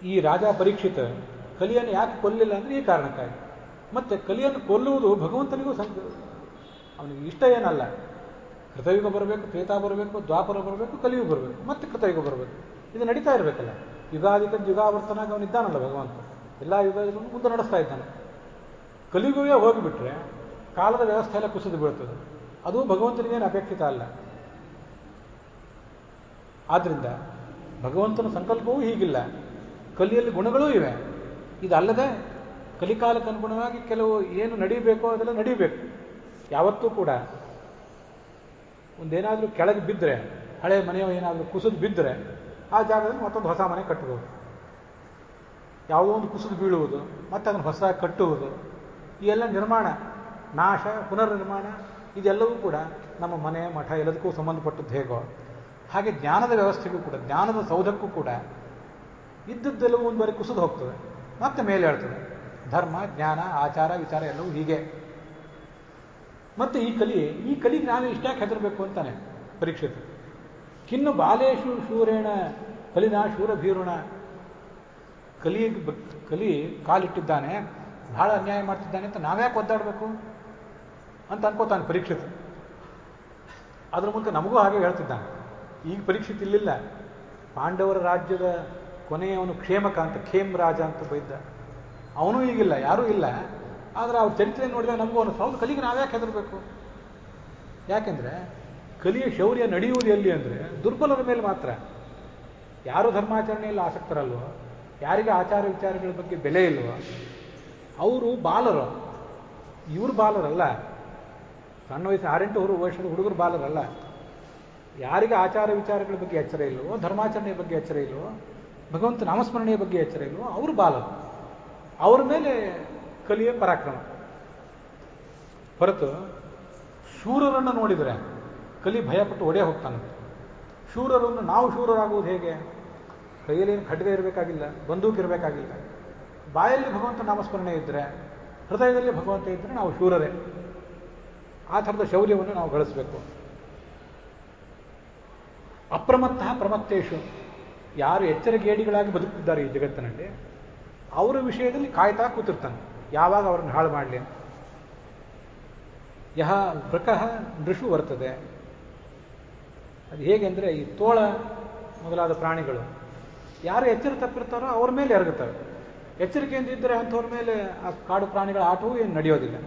ಈ ರಾಜ ಪರೀಕ್ಷಿತ ಕಲಿಯನ್ನು ಯಾಕೆ ಕೊಲ್ಲಿಲ್ಲ ಅಂದರೆ ಈ ಕಾರಣಕ್ಕಾಗಿ. ಮತ್ತು ಕಲಿಯನ್ನು ಕೊಲ್ಲುವುದು ಭಗವಂತನಿಗೂ ಅವನಿಗೆ ಇಷ್ಟ ಏನಲ್ಲ. ಕೃತಯುಗ ಬರಬೇಕು, ತ್ರೇತಾ ಬರಬೇಕು, ದ್ವಾಪರ ಬರಬೇಕು, ಕಲಿಯುಗ ಬರಬೇಕು, ಮತ್ತೆ ಕೃತಯುಗ ಬರಬೇಕು. ಇದು ನಡೀತಾ ಇರಬೇಕಲ್ಲ. ಯುಗಾದಿಕ ಯುಗಾವರ್ತನಾಗ ಅವನಿದ್ದಾನಲ್ಲ ಭಗವಂತ, ಎಲ್ಲ ಯುಗಗಳನ್ನು ಮುಂದೆ ನಡೆಸ್ತಾ ಇದ್ದಾನೆ. ಕಲಿಯುಗವೇ ಹೋಗಿಬಿಟ್ರೆ ಕಾಲದ ವ್ಯವಸ್ಥೆ ಎಲ್ಲ ಕುಸಿದು ಬೀಳ್ತದೆ. ಅದು ಭಗವಂತನಿಗೇನು ಅಪೇಕ್ಷಿತ ಅಲ್ಲ. ಆದ್ದರಿಂದ ಭಗವಂತನ ಸಂಕಲ್ಪವೂ ಹೀಗಿಲ್ಲ. ಕಲಿಯಲ್ಲಿ ಗುಣಗಳೂ ಇವೆ. ಇದಲ್ಲದೆ ಕಲಿಕಾಲಕ್ಕೆ ಅನುಗುಣವಾಗಿ ಕೆಲವು ಏನು ನಡೀಬೇಕೋ ಅದೆಲ್ಲ ನಡೀಬೇಕು. ಯಾವತ್ತೂ ಕೂಡ ಒಂದೇನಾದರೂ ಕೆಳಗೆ ಬಿದ್ದರೆ, ಹಳೆ ಮನೆಯೋ ಏನಾದರೂ ಕುಸಿದು ಬಿದ್ದರೆ ಆ ಜಾಗದಲ್ಲಿ ಮತ್ತೊಂದು ಹೊಸ ಮನೆ ಕಟ್ಟಬಹುದು. ಯಾವುದೋ ಒಂದು ಕುಸಿದು ಬೀಳುವುದು, ಮತ್ತೆ ಅದನ್ನು ಹೊಸ ಕಟ್ಟುವುದು, ಈ ಎಲ್ಲ ನಿರ್ಮಾಣ, ನಾಶ, ಪುನರ್ನಿರ್ಮಾಣ, ಇದೆಲ್ಲವೂ ಕೂಡ ನಮ್ಮ ಮನೆ ಮಠ ಎಲ್ಲದಕ್ಕೂ ಸಂಬಂಧಪಟ್ಟದ್ದು ಹೇಗೋ ಹಾಗೆ ಜ್ಞಾನದ ವ್ಯವಸ್ಥೆಗೂ ಕೂಡ, ಜ್ಞಾನದ ಸೌಧಕ್ಕೂ ಕೂಡ ಇದ್ದದ್ದೆಲ್ಲವೂ ಒಂದು ಬಾರಿ ಕುಸಿದು ಹೋಗ್ತದೆ, ಮತ್ತೆ ಮೇಲೆ ಹೇಳ್ತದೆ. ಧರ್ಮ, ಜ್ಞಾನ, ಆಚಾರ, ವಿಚಾರ ಎಲ್ಲವೂ ಹೀಗೆ. ಮತ್ತು ಈ ಕಲಿಗೆ ನಾವೇ ಇಷ್ಟ್ಯಾಕೆ ಹೆದರಬೇಕು ಅಂತಾನೆ ಪರೀಕ್ಷಿತ. ಕಿನ್ನು ಬಾಲೇಶು ಶೂರೇಣ ಕಲಿನಾ ಶೂರಭೀರುಣ. ಕಲಿ ಕಾಲಿಟ್ಟಿದ್ದಾನೆ, ಬಹಳ ಅನ್ಯಾಯ ಮಾಡ್ತಿದ್ದಾನೆ ಅಂತ ನಾವ್ಯಾಕೆ ಒದ್ದಾಡಬೇಕು ಅಂತ ಅನ್ಕೋತಾನೆ ಪರೀಕ್ಷಿತ. ಅದ್ರ ಮೂಲಕ ನಮಗೂ ಹಾಗೆ ಹೇಳ್ತಿದ್ದಾನೆ. ಈಗ ಪರೀಕ್ಷಿತ ಇಲ್ಲಿಲ್ಲ. ಪಾಂಡವರ ರಾಜ್ಯದ ಕೊನೆಯವನು ಕ್ಷೇಮಕ ಅಂತ, ಖೇಮ್ ರಾಜ ಅಂತ ಬೈದ್ದ. ಅವನೂ ಈಗಿಲ್ಲ, ಯಾರೂ ಇಲ್ಲ. ಆದರೆ ಅವ್ರ ಚರಿತ್ರೆ ನೋಡಿದಾಗ ನಮಗೂ ಅವನು ಹೌದು, ಕಲಿಗೆ ನಾವ್ಯಾಕೆ ಹೆದರಬೇಕು? ಯಾಕೆಂದರೆ ಕಲಿಯ ಶೌರ್ಯ ನಡೆಯುವುದು ಎಲ್ಲಿ ಅಂದರೆ ದುರ್ಬಲರ ಮೇಲೆ ಮಾತ್ರ. ಯಾರು ಧರ್ಮಾಚರಣೆಯಲ್ಲಿ ಆಸಕ್ತರಲ್ವೋ, ಯಾರಿಗೆ ಆಚಾರ ವಿಚಾರಗಳ ಬಗ್ಗೆ ಬೆಲೆ ಇಲ್ವೋ ಅವರು ಬಾಲರು. ಇವರು ಬಾಲರಲ್ಲ, ಸಣ್ಣ ವಯಸ್ಸು 6-8 ವರ್ಷದ ಹುಡುಗರು ಬಾಲರಲ್ಲ. ಯಾರಿಗೆ ಆಚಾರ ವಿಚಾರಗಳ ಬಗ್ಗೆ ಎಚ್ಚರ ಇಲ್ವೋ, ಧರ್ಮಾಚರಣೆಯ ಬಗ್ಗೆ ಎಚ್ಚರ ಇಲ್ವೋ, ಭಗವಂತ ನಾಮಸ್ಮರಣೆಯ ಬಗ್ಗೆ ಎಚ್ಚರ ಇಲ್ವೋ ಅವರು ಬಾಲರು. ಅವ್ರ ಮೇಲೆ ಕಲಿಯ ಪರಾಕ್ರಮ ಹೊರತು ಶೂರರನ್ನು ನೋಡಿದರೆ ಕಲಿ ಭಯಪಟ್ಟು ಒಡೆ ಹೋಗ್ತಾನಂತೆ. ಶೂರರನ್ನು ನಾವು ಶೂರರಾಗುವುದು ಹೇಗೆ? ಕೈಯಲ್ಲಿ ಖಡ್ಗ ಇರಬೇಕಾಗಿಲ್ಲ, ಬಂದೂಕು ಇರಬೇಕಾಗಿಲ್ಲ. ಬಾಯಲ್ಲಿ ಭಗವಂತ ನಾಮಸ್ಮರಣೆ ಇದ್ದರೆ, ಹೃದಯದಲ್ಲಿ ಭಗವಂತ ಇದ್ದರೆ ನಾವು ಶೂರರೇ. ಆ ಥರದ ಶೌರ್ಯವನ್ನು ನಾವು ಗಳಿಸಬೇಕು. ಅಪ್ರಮತ್ತ ಪ್ರಮತ್ತೇಶು. ಯಾರು ಎಚ್ಚರಿಗೇಡಿಗಳಾಗಿ ಬದುಕುತ್ತಿದ್ದಾರೆ ಈ ಜಗತ್ತಿನಲ್ಲಿ ಅವರ ವಿಷಯದಲ್ಲಿ ಕಾಯ್ತಾ ಕೂತಿರ್ತಾನೆ, ಯಾವಾಗ ಅವರನ್ನು ಹಾಳು ಮಾಡಲಿ ಅಂತ. ಯಹ ವೃಕಃ ನೃಷು ಬರ್ತದೆ. ಅದು ಹೇಗೆಂದರೆ ಈ ತೋಳ ಮೊದಲಾದ ಪ್ರಾಣಿಗಳು ಯಾರು ಎಚ್ಚರ ತಪ್ಪಿರ್ತಾರೋ ಅವ್ರ ಮೇಲೆ ಎರಗುತ್ತವೆ. ಎಚ್ಚರಿಕೆಯಿಂದ ಇದ್ದರೆ ಅಂಥವ್ರ ಮೇಲೆ ಆ ಕಾಡು ಪ್ರಾಣಿಗಳ ಆಟವೂ ಏನು ನಡೆಯೋದಿಲ್ಲ.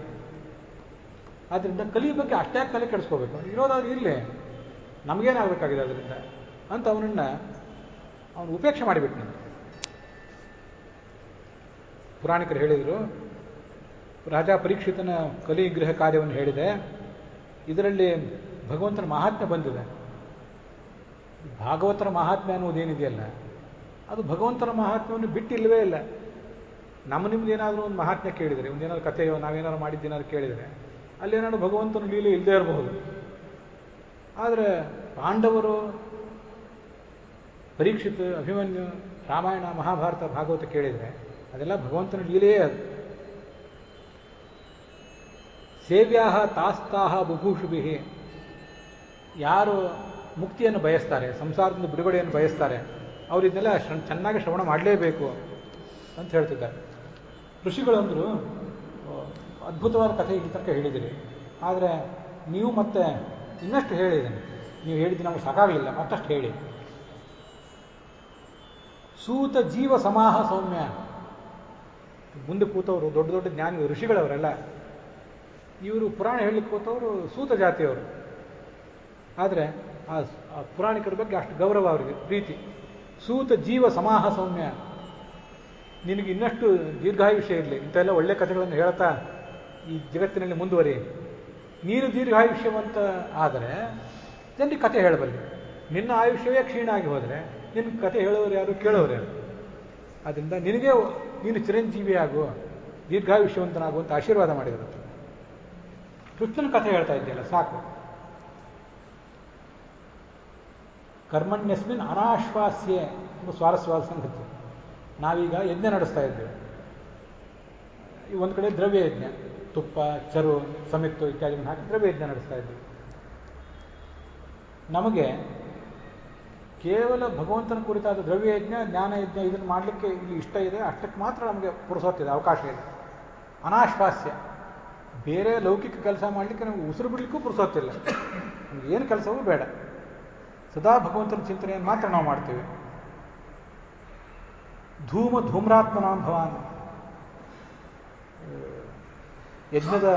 ಆದ್ದರಿಂದ ಕಲಿಯ ಬಗ್ಗೆ ಅಷ್ಟ್ಯಾಕೆ ತಲೆ ಕೆಡಿಸ್ಕೋಬೇಕು? ಇರೋದಾದ್ರೂ ಇರಲಿ, ನಮಗೇನಾಗಬೇಕಾಗಿದೆ ಅದರಿಂದ ಅಂತ ಅವನು ಉಪೇಕ್ಷೆ ಮಾಡಿಬಿಟ್ನು. ಪುರಾಣಿಕರು ಹೇಳಿದರು, ರಾಜ ಪರೀಕ್ಷಿತನ ಕಲಿಗೃಹ ಕಾರ್ಯವನ್ನು ಹೇಳಿದೆ. ಇದರಲ್ಲಿ ಭಗವಂತನ ಮಹಾತ್ಮೆ ಬಂದಿದೆ. ಭಾಗವತರ ಮಹಾತ್ಮೆ ಅನ್ನೋದೇನಿದೆಯಲ್ಲ, ಅದು ಭಗವಂತನ ಮಹಾತ್ಮೆಯನ್ನು ಬಿಟ್ಟಿಲ್ಲವೇ ಇಲ್ಲ. ನಿಮ್ದು ಏನಾದರೂ ಒಂದು ಮಹಾತ್ಮೆ ಕೇಳಿದರೆ, ಒಂದೇನಾದ್ರು ಕಥೆಯೋ ನಾವೇನಾದ್ರು ಮಾಡಿದ್ದೇನಾದ್ರು ಕೇಳಿದರೆ ಅಲ್ಲೇನಾದ್ರು ಭಗವಂತನ ಲೀಲೆ ಇಲ್ಲದೆ ಇರಬಹುದು. ಆದರೆ ಪಾಂಡವರು, ಪರೀಕ್ಷಿತ, ಅಭಿಮನ್ಯು, ರಾಮಾಯಣ, ಮಹಾಭಾರತ, ಭಾಗವತ ಕೇಳಿದರೆ ಅದೆಲ್ಲ ಭಗವಂತನ ಲೀಲೆಯೇ. ಅದು ಸೇವ್ಯಾಹ ತಾಸ್ತಾಹ ಬುಭೂಷುಭಿ. ಯಾರು ಮುಕ್ತಿಯನ್ನು ಬಯಸ್ತಾರೆ, ಸಂಸಾರದಿಂದ ಬಿಡುಗಡೆಯನ್ನು ಬಯಸ್ತಾರೆ, ಅವರು ಇದನ್ನೆಲ್ಲ ಚೆನ್ನಾಗಿ ಶ್ರವಣ ಮಾಡಲೇಬೇಕು ಅಂತ ಹೇಳ್ತಿದ್ದಾರೆ. ಋಷಿಗಳಂದರು ಅದ್ಭುತವಾದ ಕಥೆ ಇಲ್ಲಿ ತನಕ ಹೇಳಿದಿರಿ, ಆದರೆ ನೀವು ಮತ್ತೆ ಇನ್ನಷ್ಟು ಹೇಳಿದ್ದೇನೆ. ನೀವು ಹೇಳಿದ್ದು ನಮಗೆ ಸಾಕಾಗಲಿಲ್ಲ, ಮತ್ತಷ್ಟು ಹೇಳಿ. ಸೂತ ಜೀವ ಸಮಾಹ ಸೌಮ್ಯ. ಮುಂದೆ ಕೂತವರು ದೊಡ್ಡ ದೊಡ್ಡ ಜ್ಞಾನಿ ಋಷಿಗಳವರೆಲ್ಲ. ಇವರು ಪುರಾಣ ಹೇಳಲಿಕ್ಕೆ ಕೂತವರು ಸೂತ ಜಾತಿಯವರು. ಆದರೆ ಆ ಪುರಾಣಿಕರ ಬಗ್ಗೆ ಅಷ್ಟು ಗೌರವ, ಅವರಿಗೆ ಪ್ರೀತಿ. ಸೂತ ಜೀವ ಸಮಾಹ ಸೌಮ್ಯ. ನಿನಗೆ ಇನ್ನಷ್ಟು ದೀರ್ಘಾಯುಷ್ಯ ಇರಲಿ, ಇಂಥೆಲ್ಲ ಒಳ್ಳೆ ಕಥೆಗಳನ್ನು ಹೇಳ್ತಾ ಈ ಜಗತ್ತಿನಲ್ಲಿ ಮುಂದುವರಿ. ನೀನು ದೀರ್ಘಾಯುಷ್ಯವಂತ ಆದರೆ ಜನರಿಗೆ ಕಥೆ ಹೇಳಬಲ್ಲಿ. ನಿನ್ನ ಆಯುಷ್ಯವೇ ಕ್ಷೀಣ ಆಗಿ ಹೋದರೆ ನಿನ್ನ ಕಥೆ ಹೇಳೋರು ಯಾರು, ಕೇಳೋರು ಯಾರು? ಆದ್ದರಿಂದ ನೀನು ಚಿರಂಜೀವಿಯಾಗು, ದೀರ್ಘಾಯುಷ್ಯವಂತನಾಗುವಂತ ಆಶೀರ್ವಾದ ಮಾಡಿದರು. ಕೃಷ್ಣನ ಕಥೆ ಹೇಳ್ತಾ ಇದ್ದೆಯಲ್ಲ, ಸಾಕು. ಕರ್ಮಣ್ಯಸ್ಮಿನ್ ಅನಾಶ್ವಾಸ್ಯೆ ಎಂಬ ಸ್ವಾರಸ್ಯವಾದ ಸಂಗತಿ. ನಾವೀಗ ಯಜ್ಞ ನಡೆಸ್ತಾ ಇದ್ದೇವೆ. ಈ ಒಂದು ಕಡೆ ದ್ರವ್ಯ ಯಜ್ಞ, ತುಪ್ಪ, ಚರು, ಸಮಿತ್ತು ಇತ್ಯಾದಿಗಳನ್ನು ಹಾಕಿ ದ್ರವ್ಯ ಯಜ್ಞ ನಡೆಸ್ತಾ ಇದ್ದೇವೆ. ನಮಗೆ ಕೇವಲ ಭಗವಂತನ ಕುರಿತಾದ ದ್ರವ್ಯಯಜ್ಞ ಜ್ಞಾನಯಜ್ಞ ಇದನ್ನು ಮಾಡಲಿಕ್ಕೆ ಇಲ್ಲಿ ಇಷ್ಟ ಇದೆ, ಅಷ್ಟಕ್ಕೆ ಮಾತ್ರ ನಮಗೆ ಪುರುಸೊತ್ತಿದೆ, ಅವಕಾಶ ಇದೆ. ಅನಾಶ್ವಾಸ್ಯ ಬೇರೆ ಲೌಕಿಕ ಕೆಲಸ ಮಾಡಲಿಕ್ಕೆ ನಮಗೆ ಉಸಿರು ಬಿಡಲಿಕ್ಕೂ ಪುರುಸೊತ್ತಿಲ್ಲ. ನಮ್ಗೆ ಏನು ಕೆಲಸವೂ ಬೇಡ, ಸದಾ ಭಗವಂತನ ಚಿಂತನೆಯನ್ನು ಮಾತ್ರ ನಾವು ಮಾಡ್ತೇವೆ. ಧೂಮ್ರಾತ್ಮನಾಂ ಭವಾನ್, ಯಜ್ಞದ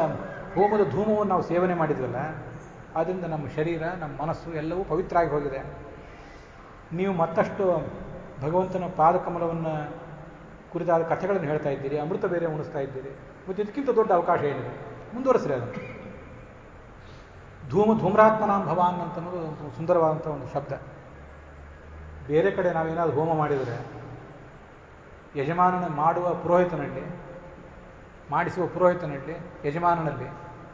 ಹೋಮದ ಧೂಮವನ್ನು ನಾವು ಸೇವನೆ ಮಾಡಿದ್ವಲ್ಲ, ಆದ್ದರಿಂದ ನಮ್ಮ ಶರೀರ ನಮ್ಮ ಮನಸ್ಸು ಎಲ್ಲವೂ ಪವಿತ್ರ ಆಗಿ ಹೋಗಿದೆ. ನೀವು ಮತ್ತಷ್ಟು ಭಗವಂತನ ಪಾದಕಮಲವನ್ನು ಕುರಿತಾದ ಕಥೆಗಳನ್ನು ಹೇಳ್ತಾ ಇದ್ದೀರಿ, ಅಮೃತ ಬೇರೆ ಉಣಿಸ್ತಾ ಇದ್ದೀರಿ, ಮತ್ತು ಇದಕ್ಕಿಂತ ದೊಡ್ಡ ಅವಕಾಶ ಏನಿದೆ, ಮುಂದುವರಿಸ್ರಿ ಅದನ್ನು. ಧೂಮ್ರಾತ್ಮನಾಂ ಭವಾನ್ ಅಂತ ಅನ್ನೋದು ಸುಂದರವಾದಂಥ ಒಂದು ಶಬ್ದ. ಬೇರೆ ಕಡೆ ನಾವೇನಾದರೂ ಹೋಮ ಮಾಡಿದರೆ ಯಜಮಾನನ ಮಾಡುವ ಪುರೋಹಿತನಲ್ಲಿ, ಮಾಡಿಸುವ ಪುರೋಹಿತನಲ್ಲಿ, ಯಜಮಾನನಲ್ಲಿ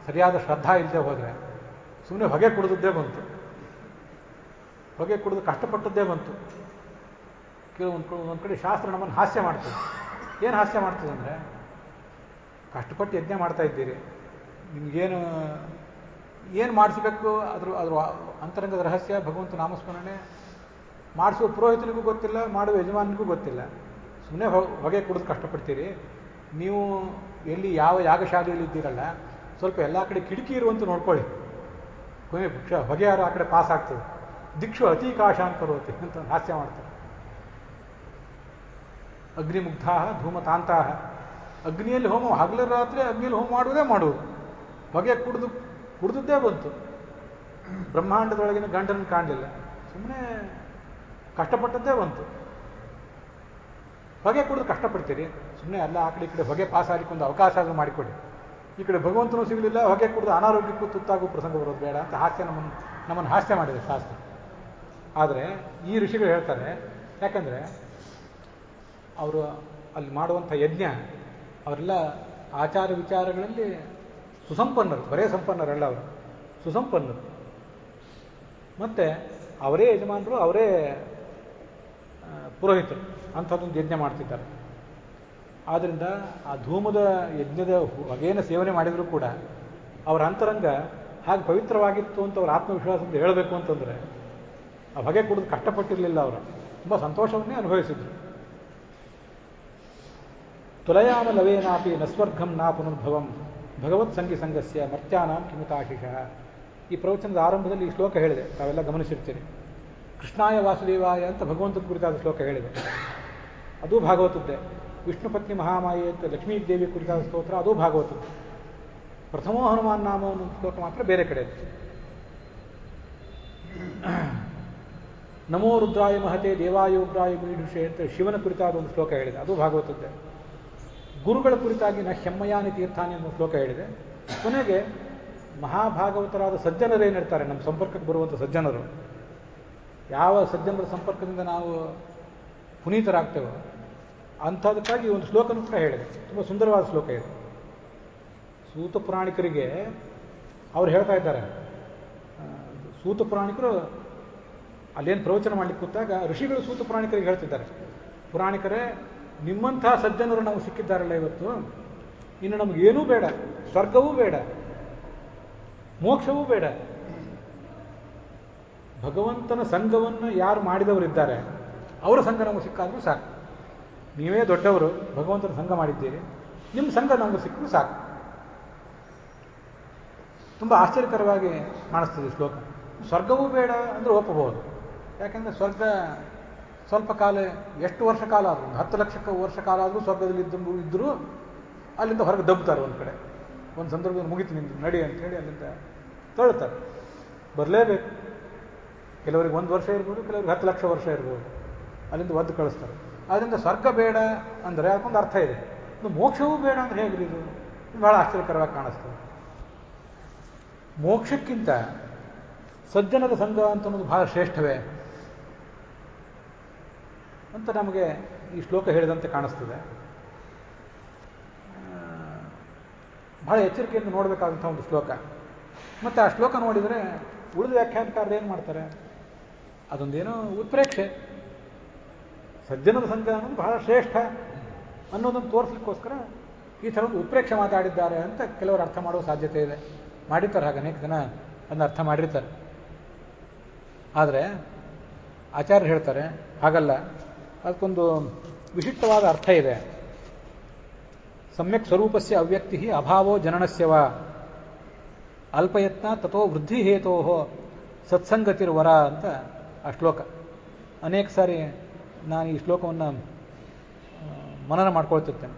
ಸರಿಯಾದ ಶ್ರದ್ಧಾ ಇಲ್ಲದೆ ಹೋದರೆ ಸುಮ್ಮನೆ ಹೊಗೆ ಕುಡಿದದ್ದೇ ಬಂತು, ಹೊಗೆ ಕುಡಿದು ಕಷ್ಟಪಟ್ಟದ್ದೇ ಬಂತು. ಒಂದು ಕಡೆ ಶಾಸ್ತ್ರ ನಮ್ಮನ್ನು ಹಾಸ್ಯ ಮಾಡ್ತದೆ. ಏನು ಹಾಸ್ಯ ಮಾಡ್ತದೆ ಅಂದರೆ, ಕಷ್ಟಪಟ್ಟು ಯಜ್ಞ ಮಾಡ್ತಾ ಇದ್ದೀರಿ, ನಿಮಗೇನು ಮಾಡಿಸಬೇಕು ಅದ್ರ ಅಂತರಂಗದ ರಹಸ್ಯ ಭಗವಂತ ನಾಮಸ್ಮರಣೆ ಮಾಡಿಸುವ ಪುರೋಹಿತನಿಗೂ ಗೊತ್ತಿಲ್ಲ, ಮಾಡುವ ಯಜಮಾನಿಗೂ ಗೊತ್ತಿಲ್ಲ. ಸುಮ್ಮನೆ ಹೊಗೆ ಕುಡಿದು ಕಷ್ಟಪಡ್ತೀರಿ. ನೀವು ಎಲ್ಲಿ ಯಾವ ಯಾಗಶಾಲೆಯಲ್ಲಿ ಇದ್ದೀರಲ್ಲ, ಸ್ವಲ್ಪ ಎಲ್ಲ ಕಡೆ ಕಿಟಕಿ ಇರುವಂತ ನೋಡ್ಕೊಳ್ಳಿ, ಕೊನೆ ಹೊಗೆ ಯಾರು ಆ ಕಡೆ ಪಾಸ್ ಆಗ್ತದೆ. ದಿಕ್ಷು ಅತೀಕಾಶ ಅಂತ ಬರುತ್ತೆ ಅಂತ ಹಾಸ್ಯ ಮಾಡ್ತಾರೆ. ಅಗ್ನಿಮುಗ್ಧಾ ಧೂಮತಾಂತಹ, ಅಗ್ನಿಯಲ್ಲಿ ಹೋಮ ಹಗಲ ರಾತ್ರಿ ಅಗ್ನಿಯಲ್ಲಿ ಹೋಮ ಮಾಡುವುದು, ಹೊಗೆ ಕುಡಿದದ್ದೇ ಬಂತು. ಬ್ರಹ್ಮಾಂಡದೊಳಗಿನ ಗಂಡನ ಕಾಣಲಿಲ್ಲ, ಸುಮ್ಮನೆ ಕಷ್ಟಪಟ್ಟದ್ದೇ ಬಂತು. ಹೊಗೆ ಕುಡಿದು ಕಷ್ಟಪಡ್ತೀರಿ, ಸುಮ್ಮನೆ ಎಲ್ಲ ಆ ಕಡೆ ಈ ಕಡೆ ಹೊಗೆ ಪಾಸ್ ಆಗಲಿಕ್ಕೆ ಒಂದು ಅವಕಾಶ ಆದರೂ ಮಾಡಿಕೊಡಿ. ಈ ಕಡೆ ಭಗವಂತನೂ ಸಿಗಲಿಲ್ಲ, ಹೊಗೆ ಕುಡಿದು ಅನಾರೋಗ್ಯಕ್ಕೂ ತುತ್ತಾಗುವ ಪ್ರಸಂಗ ಬರೋದು ಬೇಡ ಅಂತ ಹಾಸ್ಯ ನಮ್ಮನ್ನು ಹಾಸ್ಯ ಮಾಡಿದೆ ಶಾಸ್ತ್ರ. ಆದರೆ ಈ ಋಷಿಗಳು ಹೇಳ್ತಾರೆ, ಯಾಕಂದರೆ ಅವರು ಅಲ್ಲಿ ಮಾಡುವಂಥ ಯಜ್ಞ ಅವರೆಲ್ಲ ಆಚಾರ ವಿಚಾರಗಳಲ್ಲಿ ಸುಸಂಪನ್ನರು, ಬರೇ ಸಂಪನ್ನರಲ್ಲ, ಅವರು ಸುಸಂಪನ್ನರು. ಮತ್ತು ಅವರೇ ಯಜಮಾನರು, ಅವರೇ ಪುರೋಹಿತರು, ಅಂಥದ್ದೊಂದು ಯಜ್ಞ ಮಾಡ್ತಿದ್ದಾರೆ. ಆದ್ದರಿಂದ ಆ ಧೂಮದ ಯಜ್ಞದ ಹೊಗೆಯನ್ನು ಸೇವನೆ ಮಾಡಿದರೂ ಕೂಡ ಅವರ ಅಂತರಂಗ ಹಾಗೆ ಪವಿತ್ರವಾಗಿತ್ತು ಅಂತ ಅವ್ರ ಆತ್ಮವಿಶ್ವಾಸದಿಂದ ಹೇಳಬೇಕು ಅಂತಂದರೆ, ಆ ಹೊಗೆ ಕುಡಿದು ಕಷ್ಟಪಟ್ಟಿರಲಿಲ್ಲ, ಅವರು ತುಂಬ ಸಂತೋಷವನ್ನೇ ಅನುಭವಿಸಿದ್ರು. ತುಲಯಾಮ ಲವೇನಾಪಿ ನಸ್ವರ್ಗಂ ನಾ ಪುನರ್ಭವಂ ಭಗವತ್ ಸಂಗಸ್ಯ ಮರ್ತ್ಯಾನಾಂ ಕಿಮುತಾಶಿಷ. ಈ ಪ್ರವಚನದ ಆರಂಭದಲ್ಲಿ ಈ ಶ್ಲೋಕ ಹೇಳಿದೆ, ತಾವೆಲ್ಲ ಗಮನಿಸಿರ್ತೀರಿ. ಕೃಷ್ಣಾಯ ವಾಸುದೇವಾಯ ಅಂತ ಭಗವಂತನ ಕುರಿತಾದ ಶ್ಲೋಕ ಹೇಳಿದೆ, ಅದು ಭಾಗವತದ್ದೇ. ವಿಷ್ಣು ಪತ್ನಿ ಮಹಾಮಾಯಿ ಅಂತ ಲಕ್ಷ್ಮೀ ದೇವಿ ಕುರಿತಾದ ಸ್ತೋತ್ರ, ಅದು ಭಾಗವತದ್ದು. ಪ್ರಥಮೋ ಹನುಮಾನ್ ನಾಮ ಅನ್ನೋ ಶ್ಲೋಕ ಮಾತ್ರ ಬೇರೆ ಕಡೆ. ನಮೋ ರುದ್ರಾಯ ಮಹತೆ ದೇವಾಯ ಉಗ್ರಾಯ ಮೀಢುಷೆ ಅಂತ ಶಿವನ ಕುರಿತಾದ ಒಂದು ಶ್ಲೋಕ ಹೇಳಿದೆ, ಅದು ಭಾಗವತದ್ದೇ. ಗುರುಗಳ ಕುರಿತಾಗಿ ನ ಶಮ್ಮಯಾನಿ ತೀರ್ಥಾನಿ ಅನ್ನೋ ಶ್ಲೋಕ ಹೇಳಿದೆ. ಕೊನೆಗೆ ಮಹಾಭಾಗವತರಾದ ಸಜ್ಜನರೇನಿರ್ತಾರೆ, ನಮ್ಮ ಸಂಪರ್ಕಕ್ಕೆ ಬರುವಂಥ ಸಜ್ಜನರು, ಯಾವ ಸಜ್ಜನರ ಸಂಪರ್ಕದಿಂದ ನಾವು ಪುನೀತರಾಗ್ತೇವೋ ಅಂಥದಕ್ಕಾಗಿ ಒಂದು ಶ್ಲೋಕನೂ ಕೂಡ ಹೇಳಿದೆ. ತುಂಬ ಸುಂದರವಾದ ಶ್ಲೋಕ ಇದೆ. ಸೂತ ಪುರಾಣಿಕರಿಗೆ ಅವ್ರು ಹೇಳ್ತಾ ಇದ್ದಾರೆ, ಸೂತ ಪುರಾಣಿಕರು ಅಲ್ಲೇನು ಪ್ರವಚನ ಮಾಡಲಿಕ್ಕೆ ಕೂತಾಗ ಋಷಿಗಳು ಸೂತ ಪುರಾಣಿಕರಿಗೆ ಹೇಳ್ತಿದ್ದಾರೆ, ಪುರಾಣಿಕರೇ, ನಿಮ್ಮಂಥ ಸಜ್ಜನರು ನಾವು ಸಿಕ್ಕಿದ್ದಾರಲ್ಲ ಇವತ್ತು, ಇನ್ನು ನಮಗೇನೂ ಬೇಡ, ಸ್ವರ್ಗವೂ ಬೇಡ, ಮೋಕ್ಷವೂ ಬೇಡ. ಭಗವಂತನ ಸಂಘವನ್ನು ಯಾರು ಮಾಡಿದವರಿದ್ದಾರೆ ಅವರ ಸಂಘ ನಮಗೆ ಸಿಕ್ಕಾದರೂ ಸಾಕು. ನೀವೇ ದೊಡ್ಡವರು, ಭಗವಂತನ ಸಂಘ ಮಾಡಿದ್ದೀರಿ, ನಿಮ್ಮ ಸಂಘ ನಮಗೆ ಸಿಕ್ಕರೂ ಸಾಕು. ತುಂಬ ಆಶ್ಚರ್ಯಕರವಾಗಿ ಕಾಣಿಸ್ತದೆ ಶ್ಲೋಕ. ಸ್ವರ್ಗವೂ ಬೇಡ ಅಂದರೆ ಒಪ್ಪಬಹುದು, ಯಾಕೆಂದರೆ ಸ್ವರ್ಗ ಸ್ವಲ್ಪ ಕಾಲ, ಎಷ್ಟು ವರ್ಷ ಕಾಲ ಆದರೂ, 10 ಲಕ್ಷ ವರ್ಷ ಕಾಲ ಆದರೂ ಸ್ವರ್ಗದಲ್ಲಿ ಇದ್ದರೂ ಅಲ್ಲಿಂದ ಹೊರಗೆ ದಬ್ಬುತ್ತಾರೆ. ಒಂದು ಕಡೆ ಒಂದು ಸಂದರ್ಭದಲ್ಲಿ ಮುಗಿತು ನಿಂದು ನಡಿ ಅಂತೇಳಿ ಅಲ್ಲಿಂದ ತಳ್ಳುತ್ತಾರೆ. ಬರಲೇಬೇಕು. ಕೆಲವರಿಗೆ 1 ವರ್ಷ ಇರ್ಬೋದು, ಕೆಲವರಿಗೆ 10 ಲಕ್ಷ ವರ್ಷ ಇರ್ಬೋದು, ಅಲ್ಲಿಂದ ಒದ್ದು ಕಳಿಸ್ತಾರೆ. ಆದ್ದರಿಂದ ಸ್ವರ್ಗ ಬೇಡ ಅಂದರೆ ಅದಕ್ಕೊಂದು ಅರ್ಥ ಇದೆ. ಮೋಕ್ಷವೂ ಬೇಡ ಅಂದರೆ ಹೇಗ್ರಿ ಇದು? ಬಹಳ ಆಶ್ಚರ್ಯಕರವಾಗಿ ಕಾಣಿಸ್ತದೆ. ಮೋಕ್ಷಕ್ಕಿಂತ ಸಜ್ಜನರ ಸಂಘ ಅಂತ ಅನ್ನೋದು ಬಹಳ ಶ್ರೇಷ್ಠವೇ ಅಂತ ನಮಗೆ ಈ ಶ್ಲೋಕ ಹೇಳಿದಂತೆ ಕಾಣಿಸ್ತದೆ. ಬಹಳ ಎಚ್ಚರಿಕೆಯಿಂದ ನೋಡಬೇಕಾದಂಥ ಒಂದು ಶ್ಲೋಕ. ಮತ್ತು ಆ ಶ್ಲೋಕ ನೋಡಿದರೆ ಉಳಿದ ವ್ಯಾಖ್ಯಾನಕಾರರು ಏನು ಮಾಡ್ತಾರೆ, ಅದೊಂದೇನೋ ಉತ್ಪ್ರೇಕ್ಷೆ. ಸಜ್ಜನರ ಸಂಘ ಅನ್ನೋದು ಬಹಳ ಶ್ರೇಷ್ಠ ಅನ್ನೋದನ್ನು ತೋರಿಸ್ಲಿಕ್ಕೋಸ್ಕರ ಈ ಥರ ಒಂದು ಉತ್ಪ್ರೇಕ್ಷೆ ಮಾತಾಡಿದ್ದಾರೆ ಅಂತ ಕೆಲವರು ಅರ್ಥ ಮಾಡುವ ಸಾಧ್ಯತೆ ಇದೆ. ಮಾಡಿರ್ತಾರೆ, ಹಾಗೆ ಅನೇಕ ಜನ ಅದನ್ನು ಅರ್ಥ ಮಾಡಿರ್ತಾರೆ. ಆದರೆ ಆಚಾರ್ಯರು ಹೇಳ್ತಾರೆ ಹಾಗಲ್ಲ, ಅದಕ್ಕೊಂದು ವಿಶಿಷ್ಟವಾದ ಅರ್ಥ ಇದೆ. ಸಮ್ಯಕ್ ಸ್ವರೂಪಸ್ಯ ಅವ್ಯಕ್ತಿ ಅಭಾವೋ ಜನನಸ್ಯವ ಅಲ್ಪಯತ್ನ ತಥೋ ವೃದ್ಧಿ ಹೇತೋ ಸತ್ಸಂಗತಿರ್ವರ ಅಂತ ಆ ಶ್ಲೋಕ. ಅನೇಕ ಸಾರಿ ನಾನು ಈ ಶ್ಲೋಕವನ್ನು ಮನನ ಮಾಡ್ಕೊಳ್ತಿರ್ತೇನೆ.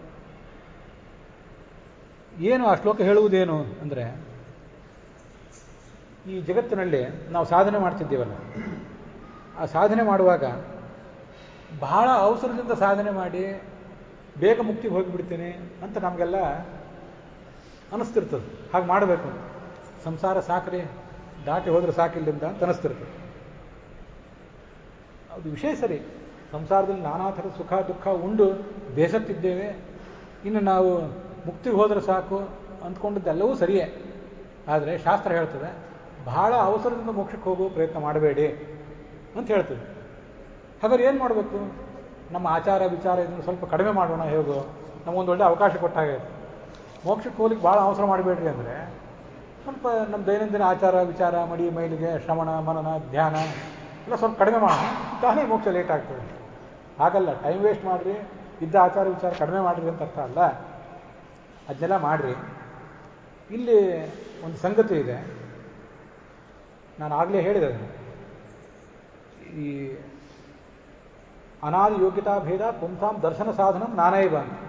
ಏನು ಆ ಶ್ಲೋಕ ಹೇಳುವುದೇನು ಅಂದರೆ, ಈ ಜಗತ್ತಿನಲ್ಲಿ ನಾವು ಸಾಧನೆ ಮಾಡ್ತಿದ್ದೀವಲ್ಲ, ಆ ಸಾಧನೆ ಮಾಡುವಾಗ ಬಹಳ ಅವಸರದಿಂದ ಸಾಧನೆ ಮಾಡಿ ಬೇಗ ಮುಕ್ತಿಗೆ ಹೋಗಿಬಿಡ್ತೀನಿ ಅಂತ ನಮಗೆಲ್ಲ ಅನಿಸ್ತಿರ್ತದೆ. ಹಾಗೆ ಮಾಡಬೇಕು, ಸಂಸಾರ ಸಾಕ್ರಿ, ದಾಟಿ ಹೋದ್ರೆ ಸಾಕಿಲ್ಲಿಂದ ಅಂತ ಅನಿಸ್ತಿರ್ತದೆ. ಅದು ವಿಷಯ ಸರಿ. ಸಂಸಾರದಲ್ಲಿ ನಾನಾ ಥರದ ಸುಖ ದುಃಖ ಉಂಡು ಬೇಸತ್ತಿದ್ದೇವೆ, ಇನ್ನು ನಾವು ಮುಕ್ತಿಗೆ ಹೋದರೆ ಸಾಕು ಅಂದ್ಕೊಂಡಿದ್ದೆಲ್ಲವೂ ಸರಿಯೇ. ಆದರೆ ಶಾಸ್ತ್ರ ಹೇಳ್ತದೆ ಬಹಳ ಅವಸರದಿಂದ ಮೋಕ್ಷಕ್ಕೆ ಹೋಗುವ ಪ್ರಯತ್ನ ಮಾಡಬೇಡಿ ಅಂತ ಹೇಳ್ತದೆ. ಹಾಗಾದ್ರೆ ಏನು ಮಾಡಬೇಕು? ನಮ್ಮ ಆಚಾರ ವಿಚಾರ ಇದನ್ನು ಸ್ವಲ್ಪ ಕಡಿಮೆ ಮಾಡೋಣ. ಹೇಗೋ ನಮಗೊಂದು ಒಳ್ಳೆ ಅವಕಾಶ ಕೊಟ್ಟಾಗೆ. ಮೋಕ್ಷಕ್ಕೆ ಹೋಗ್ಲಿಕ್ಕೆ ಭಾಳ ಅವಸರ ಮಾಡಬೇಡ್ರಿ ಅಂದರೆ ಸ್ವಲ್ಪ ನಮ್ಮ ದೈನಂದಿನ ಆಚಾರ ವಿಚಾರ, ಮಡಿ ಮೈಲಿಗೆ, ಶ್ರವಣ ಮನನ ಧ್ಯಾನ ಎಲ್ಲ ಸ್ವಲ್ಪ ಕಡಿಮೆ ಮಾಡೋಣ, ತಾನೇ ಮೋಕ್ಷ ಲೇಟ್ ಆಗ್ತದೆ. ಹಾಗಲ್ಲ, ಟೈಮ್ ವೇಸ್ಟ್ ಮಾಡಿರಿ, ಇದ್ದ ಆಚಾರ ವಿಚಾರ ಕಡಿಮೆ ಮಾಡಿರಿ ಅಂತ ಅರ್ಥ ಅಲ್ಲ. ಅದನ್ನೆಲ್ಲ ಮಾಡಿರಿ. ಇಲ್ಲಿ ಒಂದು ಸಂಗತಿ ಇದೆ, ನಾನು ಆಗಲೇ ಹೇಳಿದೆ, ಈ ಅನಾದಿ ಯೋಗ್ಯತಾ ಭೇದ ಪುಂಸಾಂ ದರ್ಶನ ಸಾಧನ ನಾನೈವ ಅಂತ.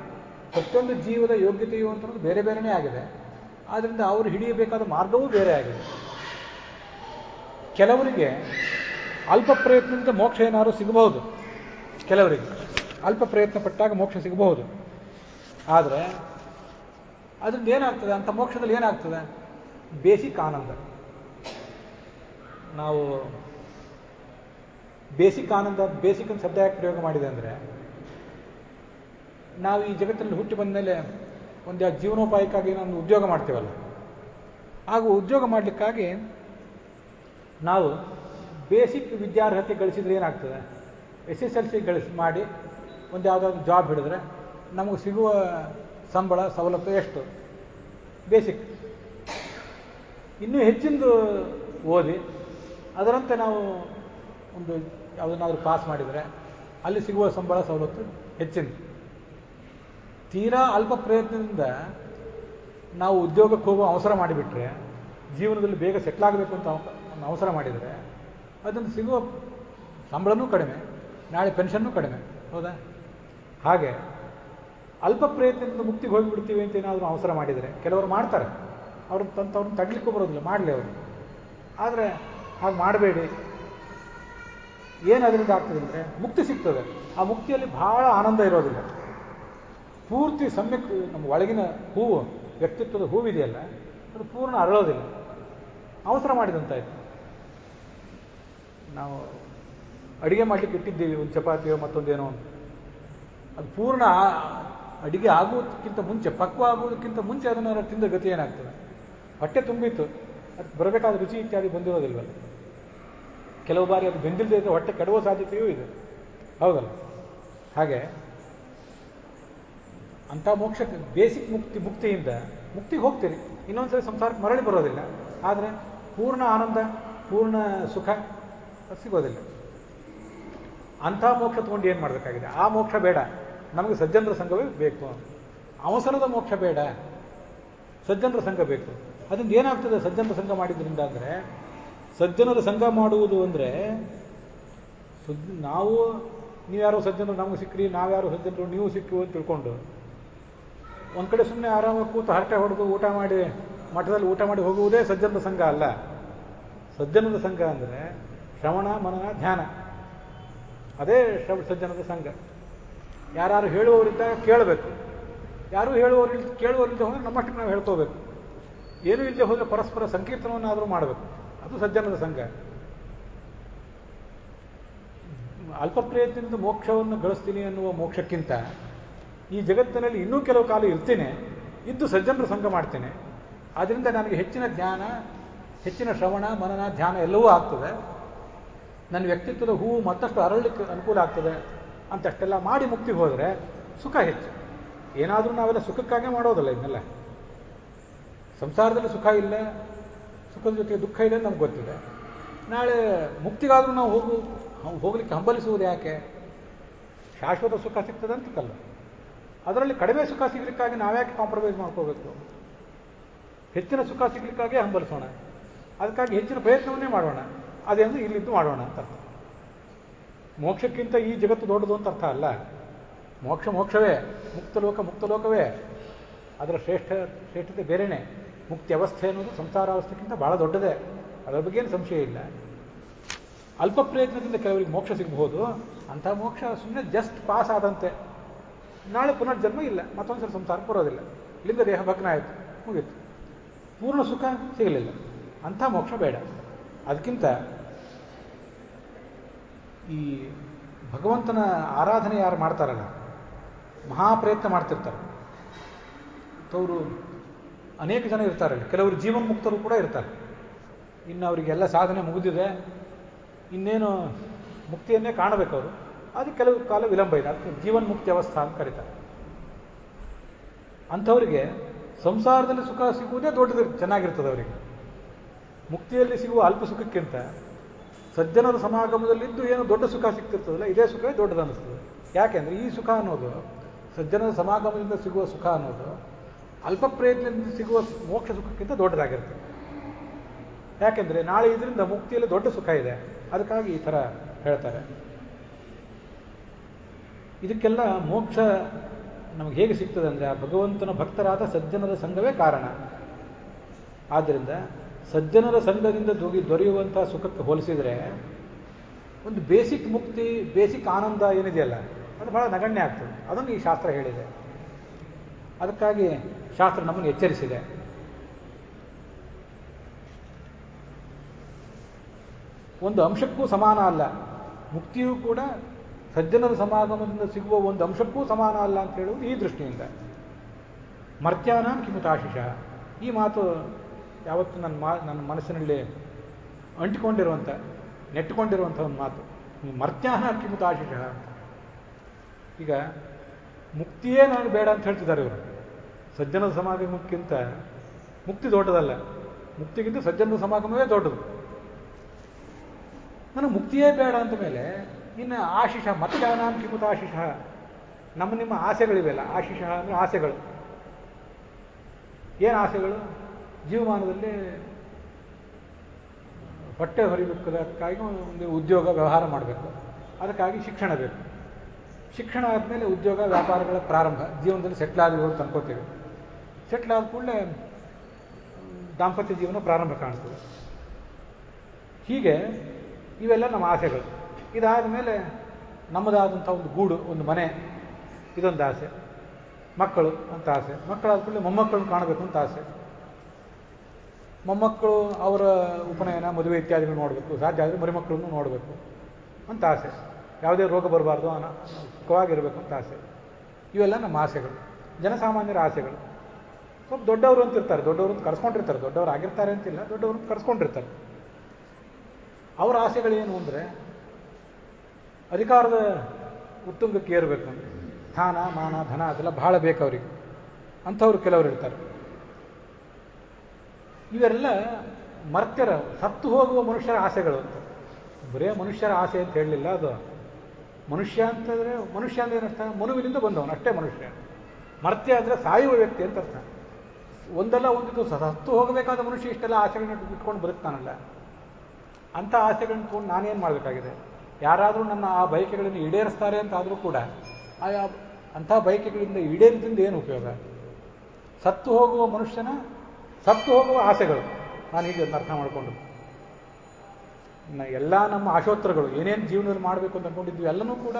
ಪ್ರತಿಯೊಂದು ಜೀವದ ಯೋಗ್ಯತೆಯು ಅಂತನ್ನೋದು ಬೇರೆ ಬೇರೆಯೇ ಆಗಿದೆ. ಆದ್ದರಿಂದ ಅವರು ಹಿಡಿಯಬೇಕಾದ ಮಾರ್ಗವೂ ಬೇರೆ ಆಗಿದೆ. ಕೆಲವರಿಗೆ ಅಲ್ಪ ಪ್ರಯತ್ನದಿಂದ ಮೋಕ್ಷ ಏನಾದರೂ ಸಿಗಬಹುದು, ಕೆಲವರಿಗೆ ಅಲ್ಪ ಪ್ರಯತ್ನ ಪಟ್ಟಾಗ ಮೋಕ್ಷ ಸಿಗಬಹುದು. ಆದರೆ ಅದರಿಂದ ಏನಾಗ್ತದೆ, ಅಂಥ ಮೋಕ್ಷದಲ್ಲಿ ಏನಾಗ್ತದೆ? ಬೇಸಿಕ್ ಆನಂದ. ನಾವು ಬೇಸಿಕ್ ಆನಂದ, ಬೇಸಿಕ್ ಅಂತ ಶಬ್ದ ಯಾಕೆ ಪ್ರಯೋಗ ಮಾಡಿದೆ ಅಂದರೆ, ನಾವು ಈ ಜಗತ್ತಿನಲ್ಲಿ ಹುಟ್ಟಿ ಬಂದ ಮೇಲೆ ಒಂದು ಜೀವನೋಪಾಯಕ್ಕಾಗಿ ನಾವು ಉದ್ಯೋಗ ಮಾಡ್ತೀವಲ್ಲ, ಹಾಗೂ ಉದ್ಯೋಗ ಮಾಡಲಿಕ್ಕಾಗಿ ನಾವು ಬೇಸಿಕ್ ವಿದ್ಯಾರ್ಹತೆ ಗಳಿಸಿದ್ರೆ ಏನಾಗ್ತದೆ? SSLC ಮಾಡಿ ಒಂದು ಯಾವುದಾದ್ರು ಜಾಬ್ ಹಿಡಿದ್ರೆ ನಮಗೆ ಸಿಗುವ ಸಂಬಳ ಸವಲತ್ತು ಎಷ್ಟು? ಬೇಸಿಕ್. ಇನ್ನೂ ಹೆಚ್ಚಿಂದು ಓದಿ ಅದರಂತೆ ನಾವು ಒಂದು ಯಾವುದನ್ನಾದರೂ ಪಾಸ್ ಮಾಡಿದರೆ ಅಲ್ಲಿ ಸಿಗುವ ಸಂಬಳ ಸವಲತ್ತು ಹೆಚ್ಚಿಂದು. ತೀರಾ ಅಲ್ಪ ಪ್ರಯತ್ನದಿಂದ ನಾವು ಉದ್ಯೋಗಕ್ಕೆ ಹೋಗುವ ಅವಸರ ಮಾಡಿಬಿಟ್ರೆ, ಜೀವನದಲ್ಲಿ ಬೇಗ ಸೆಟ್ಲ್ ಆಗಬೇಕು ಅಂತ ಅವಸರ ಮಾಡಿದರೆ ಅದನ್ನು ಸಿಗುವ ಸಂಬಳನೂ ಕಡಿಮೆ, ನಾಳೆ ಪೆನ್ಷನ್ನೂ ಕಡಿಮೆ. ಹೌದಾ? ಹಾಗೆ ಅಲ್ಪ ಪ್ರಯತ್ನದಿಂದ ಮುಕ್ತಿಗೆ ಹೋಗಿಬಿಡ್ತೀವಿ ಅಂತ ಏನಾದರೂ ಅವಸರ ಮಾಡಿದರೆ, ಕೆಲವರು ಮಾಡ್ತಾರೆ, ಅವ್ರನ್ನ ತಡಲಿಕ್ಕೂ ಬರೋದಿಲ್ಲ, ಮಾಡಲಿ ಅವರು. ಆದರೆ ಹಾಗೆ ಮಾಡಬೇಡಿ. ಏನು ಅದರಿಂದ ಆಗ್ತದೆ ಅಂದರೆ, ಮುಕ್ತಿ ಸಿಗ್ತದೆ. ಆ ಮುಕ್ತಿಯಲ್ಲಿ ಬಹಳ ಆನಂದ ಇರೋದಿಲ್ಲ. ಪೂರ್ತಿ ಸಮ್ಯಕ್ ನಮ್ಮ ಒಳಗಿನ ಹೂವು, ವ್ಯಕ್ತಿತ್ವದ ಹೂವಿದೆಯಲ್ಲ, ಅದು ಪೂರ್ಣ ಅರಳೋದಿಲ್ಲ. ಅವಸರ ಮಾಡಿದಂತಾಯ್ತು. ನಾವು ಅಡಿಗೆ ಮಾಡಲಿಕ್ಕೆ ಇಟ್ಟಿದ್ದೀವಿ, ಒಂದು ಚಪಾತಿಯೋ ಮತ್ತೊಂದೇನೋ, ಅದು ಪೂರ್ಣ ಅಡಿಗೆ ಆಗುವುದಕ್ಕಿಂತ ಮುಂಚೆ, ಪಕ್ವ ಆಗುವುದಕ್ಕಿಂತ ಮುಂಚೆ ಅದನ್ನು ತಿಂದ ಗತಿ ಏನಾಗ್ತದೆ? ಹೊಟ್ಟೆ ತುಂಬಿತ್ತು, ಅದಕ್ಕೆ ಬರಬೇಕಾದ ರುಚಿ ಇತ್ಯಾದಿ ಬಂದಿರೋದಿಲ್ವಲ್ಲ. ಕೆಲವು ಬಾರಿ ಅದು ಬೆಂದಿಲ್ಲದೆ ಇದ್ದರೆ ಹೊಟ್ಟೆ ಕೆಡುವ ಸಾಧ್ಯತೆಯೂ ಇದೆ. ಹೌದಲ್ಲ? ಹಾಗೆ ಅಂಥ ಮೋಕ್ಷಕ್ಕೆ ಬೇಸಿಕ್ ಮುಕ್ತಿಯಿಂದ ಮುಕ್ತಿಗೆ ಹೋಗ್ತೀರಿ, ಇನ್ನೊಂದ್ಸರಿ ಸಂಸಾರಕ್ಕೆ ಮರಳಿ ಬರೋದಿಲ್ಲ. ಆದರೆ ಪೂರ್ಣ ಆನಂದ, ಪೂರ್ಣ ಸುಖ ಅದು ಸಿಗೋದಿಲ್ಲ. ಅಂಥ ಮೋಕ್ಷ ತಗೊಂಡು ಏನು ಮಾಡಬೇಕಾಗಿದೆ? ಆ ಮೋಕ್ಷ ಬೇಡ, ನಮಗೆ ಸಜ್ಜನರ ಸಂಘವೇ ಬೇಕು. ಅವಸರದ ಮೋಕ್ಷ ಬೇಡ, ಸಜ್ಜನರ ಸಂಘ ಬೇಕು. ಅದರಿಂದ ಏನಾಗ್ತದೆ ಸಜ್ಜನರ ಸಂಘ ಮಾಡಿದ್ರಿಂದ ಅಂದರೆ, ಸಜ್ಜನರ ಸಂಘ ಮಾಡುವುದು ಅಂದರೆ, ನಾವು ನೀವ್ಯಾರೋ ಸಜ್ಜನರು ನಮಗೆ ಸಿಕ್ಕ್ರಿ, ನಾವ್ಯಾರೋ ಸಜ್ಜನರು ನೀವು ಸಿಕ್ಕು ಅಂತ ತಿಳ್ಕೊಂಡು ಒಂದು ಕಡೆ ಸುಮ್ಮನೆ ಆರಾಮಾಗಿ ಕೂತು ಹರಟೆ ಹೊಡೆದು ಊಟ ಮಾಡಿ, ಮಠದಲ್ಲಿ ಊಟ ಮಾಡಿ ಹೋಗುವುದೇ ಸಜ್ಜನರ ಸಂಘ ಅಲ್ಲ. ಸಜ್ಜನರ ಸಂಘ ಅಂದರೆ ಶ್ರವಣ ಮನನ ಧ್ಯಾನ, ಅದೇ ಸಜ್ಜನರ ಸಂಘ. ಯಾರು ಹೇಳುವವರಿದ್ದಾಗ ಕೇಳಬೇಕು, ಯಾರೂ ಕೇಳುವವರಿಲ್ಲದೆ ಹೋದರೆ ನಮ್ಮಷ್ಟಕ್ಕೆ ನಾವು ಹೇಳ್ಕೋಬೇಕು. ಏನೂ ಇಲ್ಲದೆ ಹೋದರೆ ಪರಸ್ಪರ ಸಂಕೀರ್ತನವನ್ನಾದರೂ ಮಾಡಬೇಕು. ಅದು ಸಜ್ಜನರ ಸಂಘ. ಅಲ್ಪ ಪ್ರಯತ್ನದಿಂದ ಮೋಕ್ಷವನ್ನು ಗಳಿಸ್ತೀನಿ ಅನ್ನುವ ಮೋಕ್ಷಕ್ಕಿಂತ ಈ ಜಗತ್ತಿನಲ್ಲಿ ಇನ್ನೂ ಕೆಲವು ಕಾಲ ಇರ್ತೇನೆ, ಇದ್ದು ಸಜ್ಜನರ ಸಂಘ ಮಾಡ್ತೇನೆ, ಆದ್ದರಿಂದ ನನಗೆ ಹೆಚ್ಚಿನ ಜ್ಞಾನ, ಹೆಚ್ಚಿನ ಶ್ರವಣ ಮನನ ಧ್ಯಾನ ಎಲ್ಲವೂ ಆಗ್ತದೆ, ನನ್ನ ವ್ಯಕ್ತಿತ್ವದ ಹೂವು ಮತ್ತಷ್ಟು ಅರಳಲಿಕ್ಕೆ ಅನುಕೂಲ ಆಗ್ತದೆ ಅಂತಷ್ಟೆಲ್ಲ ಮಾಡಿ ಮುಕ್ತಿಗೆ ಹೋದರೆ ಸುಖ ಹೆಚ್ಚು. ಏನಾದರೂ ನಾವೆಲ್ಲ ಸುಖಕ್ಕಾಗೇ ಮಾಡೋದಲ್ಲ ಇದನ್ನೆಲ್ಲ. ಸಂಸಾರದಲ್ಲಿ ಸುಖ ಇಲ್ಲ, ಸುಖದ ಜೊತೆಗೆ ದುಃಖ ಇದೆ ಅಂತ ನಮ್ಗೆ ಗೊತ್ತಿದೆ. ನಾಳೆ ಮುಕ್ತಿಗಾದರೂ ನಾವು ಹೋಗಲಿಕ್ಕೆ ಹಂಬಲಿಸುವುದು ಯಾಕೆ? ಶಾಶ್ವತ ಸುಖ ಸಿಗ್ತದೆ ಅಂತಕ್ಕಲ್ಲ, ಅದರಲ್ಲಿ ಕಡಿಮೆ ಸುಖ ಸಿಗಲಿಕ್ಕಾಗಿ ನಾವ್ಯಾಕೆ ಕಾಂಪ್ರಮೈಸ್ ಮಾಡ್ಕೋಬೇಕು? ಹೆಚ್ಚಿನ ಸುಖ ಸಿಗಲಿಕ್ಕಾಗಿ ಹಂಬಲಿಸೋಣ, ಅದಕ್ಕಾಗಿ ಹೆಚ್ಚಿನ ಪ್ರಯತ್ನವನ್ನೇ ಮಾಡೋಣ, ಅದೇನು ಇಲ್ಲಿದ್ದು ಮಾಡೋಣ ಅಂತ ಅರ್ಥ. ಮೋಕ್ಷಕ್ಕಿಂತ ಈ ಜಗತ್ತು ದೊಡ್ಡದು ಅಂತ ಅರ್ಥ ಅಲ್ಲ. ಮೋಕ್ಷವೇ, ಮುಕ್ತಲೋಕವೇ, ಅದರ ಶ್ರೇಷ್ಠತೆ ಬೇರೆಯೇ. ಮುಕ್ತಿ ಅವಸ್ಥೆ ಅನ್ನೋದು ಸಂಸಾರಾವಸ್ಥೆಗಿಂತ ಬಹಳ ದೊಡ್ಡದೇ, ಅದರ ಬಗ್ಗೆ ಏನು ಸಂಶಯ ಇಲ್ಲ. ಅಲ್ಪ ಪ್ರಯತ್ನದಿಂದ ಕೆಲವರಿಗೆ ಮೋಕ್ಷ ಸಿಗಬಹುದು, ಅಂಥ ಮೋಕ್ಷ ಸುಮ್ಮನೆ ಜಸ್ಟ್ ಪಾಸ್ ಆದಂತೆ, ನಾಳೆ ಪುನರ್ಜನ್ಮ ಇಲ್ಲ, ಮತ್ತೊಂದು ಸಲ ಸಂಸಾರಕ್ಕೆ ಬರೋದಿಲ್ಲ, ಇಲ್ಲಿಂದ ದೇಹ ಭಗ್ನ ಆಯಿತು, ಮುಗೀತು, ಪೂರ್ಣ ಸುಖ ಸಿಗಲಿಲ್ಲ. ಅಂಥ ಮೋಕ್ಷ ಬೇಡ. ಅದಕ್ಕಿಂತ ಈ ಭಗವಂತನ ಆರಾಧನೆ ಯಾರು ಮಾಡ್ತಾರಲ್ಲ, ಮಹಾಪ್ರಯತ್ನ ಮಾಡ್ತಿರ್ತಾರೆ, ಅವರು ಅನೇಕ ಜನ ಇರ್ತಾರಲ್ಲ, ಕೆಲವರು ಜೀವನ್ಮುಕ್ತರು ಕೂಡ ಇರ್ತಾರೆ. ಇನ್ನು ಅವರಿಗೆಲ್ಲ ಸಾಧನೆ ಮುಗಿದಿದೆ, ಇನ್ನೇನು ಮುಕ್ತಿಯನ್ನೇ ಕಾಣಬೇಕು ಅವರು, ಅದು ಕೆಲವು ಕಾಲ ವಿಳಂಬ ಇದೆ, ಅದಕ್ಕೆ ಜೀವನ್ಮುಕ್ತಿ ಅವಸ್ಥಾ ಅಂತ ಕರೀತಾರೆ. ಅಂಥವರಿಗೆ ಸಂಸಾರದಲ್ಲಿ ಸುಖ ಸಿಗುವುದೇ ದೊಡ್ಡದು, ಚೆನ್ನಾಗಿರ್ತದೆ ಅವರಿಗೆ. ಮುಕ್ತಿಯಲ್ಲಿ ಸಿಗುವ ಅಲ್ಪ ಸುಖಕ್ಕಿಂತ ಸಜ್ಜನರ ಸಮಾಗಮದಲ್ಲಿದ್ದು ಏನು ದೊಡ್ಡ ಸುಖ ಸಿಗ್ತಿರ್ತದಲ್ಲ, ಇದೇ ಸುಖವೇ ದೊಡ್ಡದು ಅನ್ನಿಸ್ತದೆ. ಯಾಕೆಂದರೆ ಈ ಸುಖ ಅನ್ನೋದು, ಸಜ್ಜನರ ಸಮಾಗಮದಿಂದ ಸಿಗುವ ಸುಖ ಅನ್ನೋದು ಅಲ್ಪ ಪ್ರಯತ್ನದಿಂದ ಸಿಗುವ ಮೋಕ್ಷ ಸುಖಕ್ಕಿಂತ ದೊಡ್ಡದಾಗಿರ್ತದೆ. ಯಾಕೆಂದರೆ ನಾಳೆ ಇದರಿಂದ ಮುಕ್ತಿಯಲ್ಲಿ ದೊಡ್ಡ ಸುಖ ಇದೆ, ಅದಕ್ಕಾಗಿ ಈ ಥರ ಹೇಳ್ತಾರೆ. ಇದಕ್ಕೆಲ್ಲ ಮೋಕ್ಷ ನಮಗೆ ಹೇಗೆ ಸಿಗ್ತದೆ ಅಂದರೆ, ಆ ಭಗವಂತನ ಭಕ್ತರಾದ ಸಜ್ಜನರ ಸಂಘವೇ ಕಾರಣ. ಆದ್ದರಿಂದ ಸಜ್ಜನರ ಸಂಘದಿಂದ ದೊರೆಯುವಂಥ ಸುಖಕ್ಕೆ ಹೋಲಿಸಿದರೆ ಒಂದು ಬೇಸಿಕ್ ಮುಕ್ತಿ, ಬೇಸಿಕ್ ಆನಂದ ಏನಿದೆಯಲ್ಲ, ಅದು ಬಹಳ ನಗಣ್ಯ ಆಗ್ತದೆ. ಅದನ್ನು ಈ ಶಾಸ್ತ್ರ ಹೇಳಿದೆ, ಅದಕ್ಕಾಗಿ ಶಾಸ್ತ್ರ ನಮ್ಮನ್ನು ಎಚ್ಚರಿಸಿದೆ. ಒಂದು ಅಂಶಕ್ಕೂ ಸಮಾನ ಅಲ್ಲ, ಮುಕ್ತಿಯೂ ಕೂಡ ಸಜ್ಜನರ ಸಮಾಗಮದಿಂದ ಸಿಗುವ ಒಂದು ಅಂಶಕ್ಕೂ ಸಮಾನ ಅಲ್ಲ ಅಂತ ಹೇಳುವುದು ಈ ದೃಷ್ಟಿಯಿಂದ. ಮರ್ತ್ಯಾನಾಂ ಕಿಮುತಾಶಿಷ, ಈ ಮಾತು ಯಾವತ್ತು ನನ್ನ ಮನಸ್ಸಿನಲ್ಲಿ ನೆಟ್ಟುಕೊಂಡಿರುವಂಥ ಒಂದು ಮಾತು. ಮರ್ತ್ಯಾನ ಕಿಮುತಾಶಿಷ ಅಂತ. ಈಗ ಮುಕ್ತಿಯೇ ನನಗೆ ಬೇಡ ಅಂತ ಹೇಳ್ತಿದ್ದಾರೆ ಇವರು. ಸಜ್ಜನರ ಸಮಾಗಮಕ್ಕಿಂತ ಮುಕ್ತಿ ದೊಡ್ಡದಲ್ಲ, ಮುಕ್ತಿಗಿಂತ ಸಜ್ಜನರ ಸಮಾಗಮವೇ ದೊಡ್ಡದು. ನನಗೆ ಮುಕ್ತಿಯೇ ಬೇಡ ಅಂತ ಮೇಲೆ ಇನ್ನು ಆಶಿಷ, ಮತ್ಯಾನಾಂ ಕಿಮುತಾಶಿಷ, ನಿಮ್ಮ ಆಸೆಗಳಿವೆಲ್ಲ, ಆಶಿಷ ಅಂದರೆ ಆಸೆಗಳು. ಏನು ಆಸೆಗಳು? ಜೀವಮಾನದಲ್ಲಿ ಹೊಟ್ಟೆ ಹೊರಿಬೇಕದಕ್ಕಾಗಿ ಒಂದು ಉದ್ಯೋಗ ವ್ಯವಹಾರ ಮಾಡಬೇಕು, ಅದಕ್ಕಾಗಿ ಶಿಕ್ಷಣ ಬೇಕು. ಶಿಕ್ಷಣ ಆದಮೇಲೆ ಉದ್ಯೋಗ ವ್ಯಾಪಾರಗಳ ಪ್ರಾರಂಭ, ಜೀವನದಲ್ಲಿ ಸೆಟ್ಲ್ ಆಗಿ ಹೋಗಿ ತಂದ್ಕೋತೀವಿ. ಸೆಟ್ಲ್ ಆದ ಕೂಡಲೇ ದಾಂಪತ್ಯ ಜೀವನ ಪ್ರಾರಂಭ ಕಾಣ್ತದೆ. ಹೀಗೆ ಇವೆಲ್ಲ ನಮ್ಮ ಆಸೆಗಳು. ಇದಾದ ಮೇಲೆ ನಮ್ಮದಾದಂಥ ಒಂದು ಗೂಡು, ಒಂದು ಮನೆ, ಇದೊಂದು ಆಸೆ. ಮಕ್ಕಳು ಅಂತ ಆಸೆ. ಮಕ್ಕಳಾದ ಕೂಡಲೇ ಮೊಮ್ಮಕ್ಕಳನ್ನು ಕಾಣಬೇಕು ಅಂತ ಆಸೆ. ಮೊಮ್ಮಕ್ಕಳು ಅವರ ಉಪನಯನ, ಮದುವೆ ಇತ್ಯಾದಿಗಳು ನೋಡಬೇಕು, ಸಾಧ್ಯ ಆದರೆ ಮರಿಮಕ್ಕಳನ್ನು ನೋಡಬೇಕು ಅಂತ ಆಸೆ. ಯಾವುದೇ ರೋಗ ಬರಬಾರ್ದು, ಸುಖವಾಗಿರಬೇಕು ಅಂತ ಆಸೆ. ಇವೆಲ್ಲ ನಮ್ಮ ಆಸೆಗಳು, ಜನಸಾಮಾನ್ಯರ ಆಸೆಗಳು. ಸ್ವಲ್ಪ ದೊಡ್ಡವರು ಅಂತಿರ್ತಾರೆ, ದೊಡ್ಡವರು ಅಂತ ಕರ್ಸ್ಕೊಂಡಿರ್ತಾರೆ, ದೊಡ್ಡವರು ಆಗಿರ್ತಾರೆ ಅಂತಿಲ್ಲ, ದೊಡ್ಡವರು ಅಂತ ಕರ್ಸ್ಕೊಂಡಿರ್ತಾರೆ. ಅವರ ಆಸೆಗಳೇನು ಅಂದರೆ ಅಧಿಕಾರದ ಉತ್ತುಂಗಕ್ಕೆ ಏರಬೇಕು ಅಂತ, ಸ್ಥಾನ ಮಾನ ಧನ ಅದೆಲ್ಲ ಬಹಳ ಬೇಕು ಅವರಿಗೆ. ಅಂಥವ್ರು ಕೆಲವರು ಇರ್ತಾರೆ. ಇವೆಲ್ಲ ಮರ್ತ್ಯರ, ಸತ್ತು ಹೋಗುವ ಮನುಷ್ಯರ ಆಸೆಗಳು ಅಂತ. ಬರೇ ಮನುಷ್ಯರ ಆಸೆ ಅಂತ ಹೇಳಲಿಲ್ಲ ಅದು. ಮನುಷ್ಯ ಅಂತಂದರೆ, ಮನುಷ್ಯ ಅಂದರೆ ಏನರ್ಥ? ಮನುವಿನಿಂದ ಬಂದವನು, ಅಷ್ಟೇ ಮನುಷ್ಯ. ಮರ್ತ್ಯ ಅಂದರೆ ಸಾಯುವ ವ್ಯಕ್ತಿ ಅಂತ ಅರ್ಥ. ಒಂದಲ್ಲ ಒಂದಿದ್ದು ಸತ್ತು ಹೋಗಬೇಕಾದ ಮನುಷ್ಯ ಇಷ್ಟೆಲ್ಲ ಆಸೆಗಳನ್ನ ಇಟ್ಕೊಂಡು ಬದುಕ್ತಾನಲ್ಲ, ಅಂಥ ಆಸೆಗಳನ್ನ ತಗೊಂಡು ನಾನೇನು ಮಾಡಬೇಕಾಗಿದೆ? ಯಾರಾದರೂ ನನ್ನ ಆ ಬಯಕೆಗಳನ್ನು ಈಡೇರಿಸ್ತಾರೆ ಅಂತಾದರೂ ಕೂಡ ಅಂಥ ಬಯಕೆಗಳಿಂದ ಈಡೇರಿದಿಂದ ಏನು ಉಪಯೋಗ? ಸತ್ತು ಹೋಗುವ ಮನುಷ್ಯನ ಸತ್ತು ಹೋಗುವ ಆಸೆಗಳು, ನಾನು ಹೀಗೆ ಅರ್ಥ ಮಾಡಿಕೊಂಡು ಎಲ್ಲ ನಮ್ಮ ಆಶೋತ್ತರಗಳು ಏನೇನು ಜೀವನದಲ್ಲಿ ಮಾಡಬೇಕು ಅಂತ ಅಂದ್ಕೊಂಡಿದ್ವಿ ಎಲ್ಲನೂ ಕೂಡ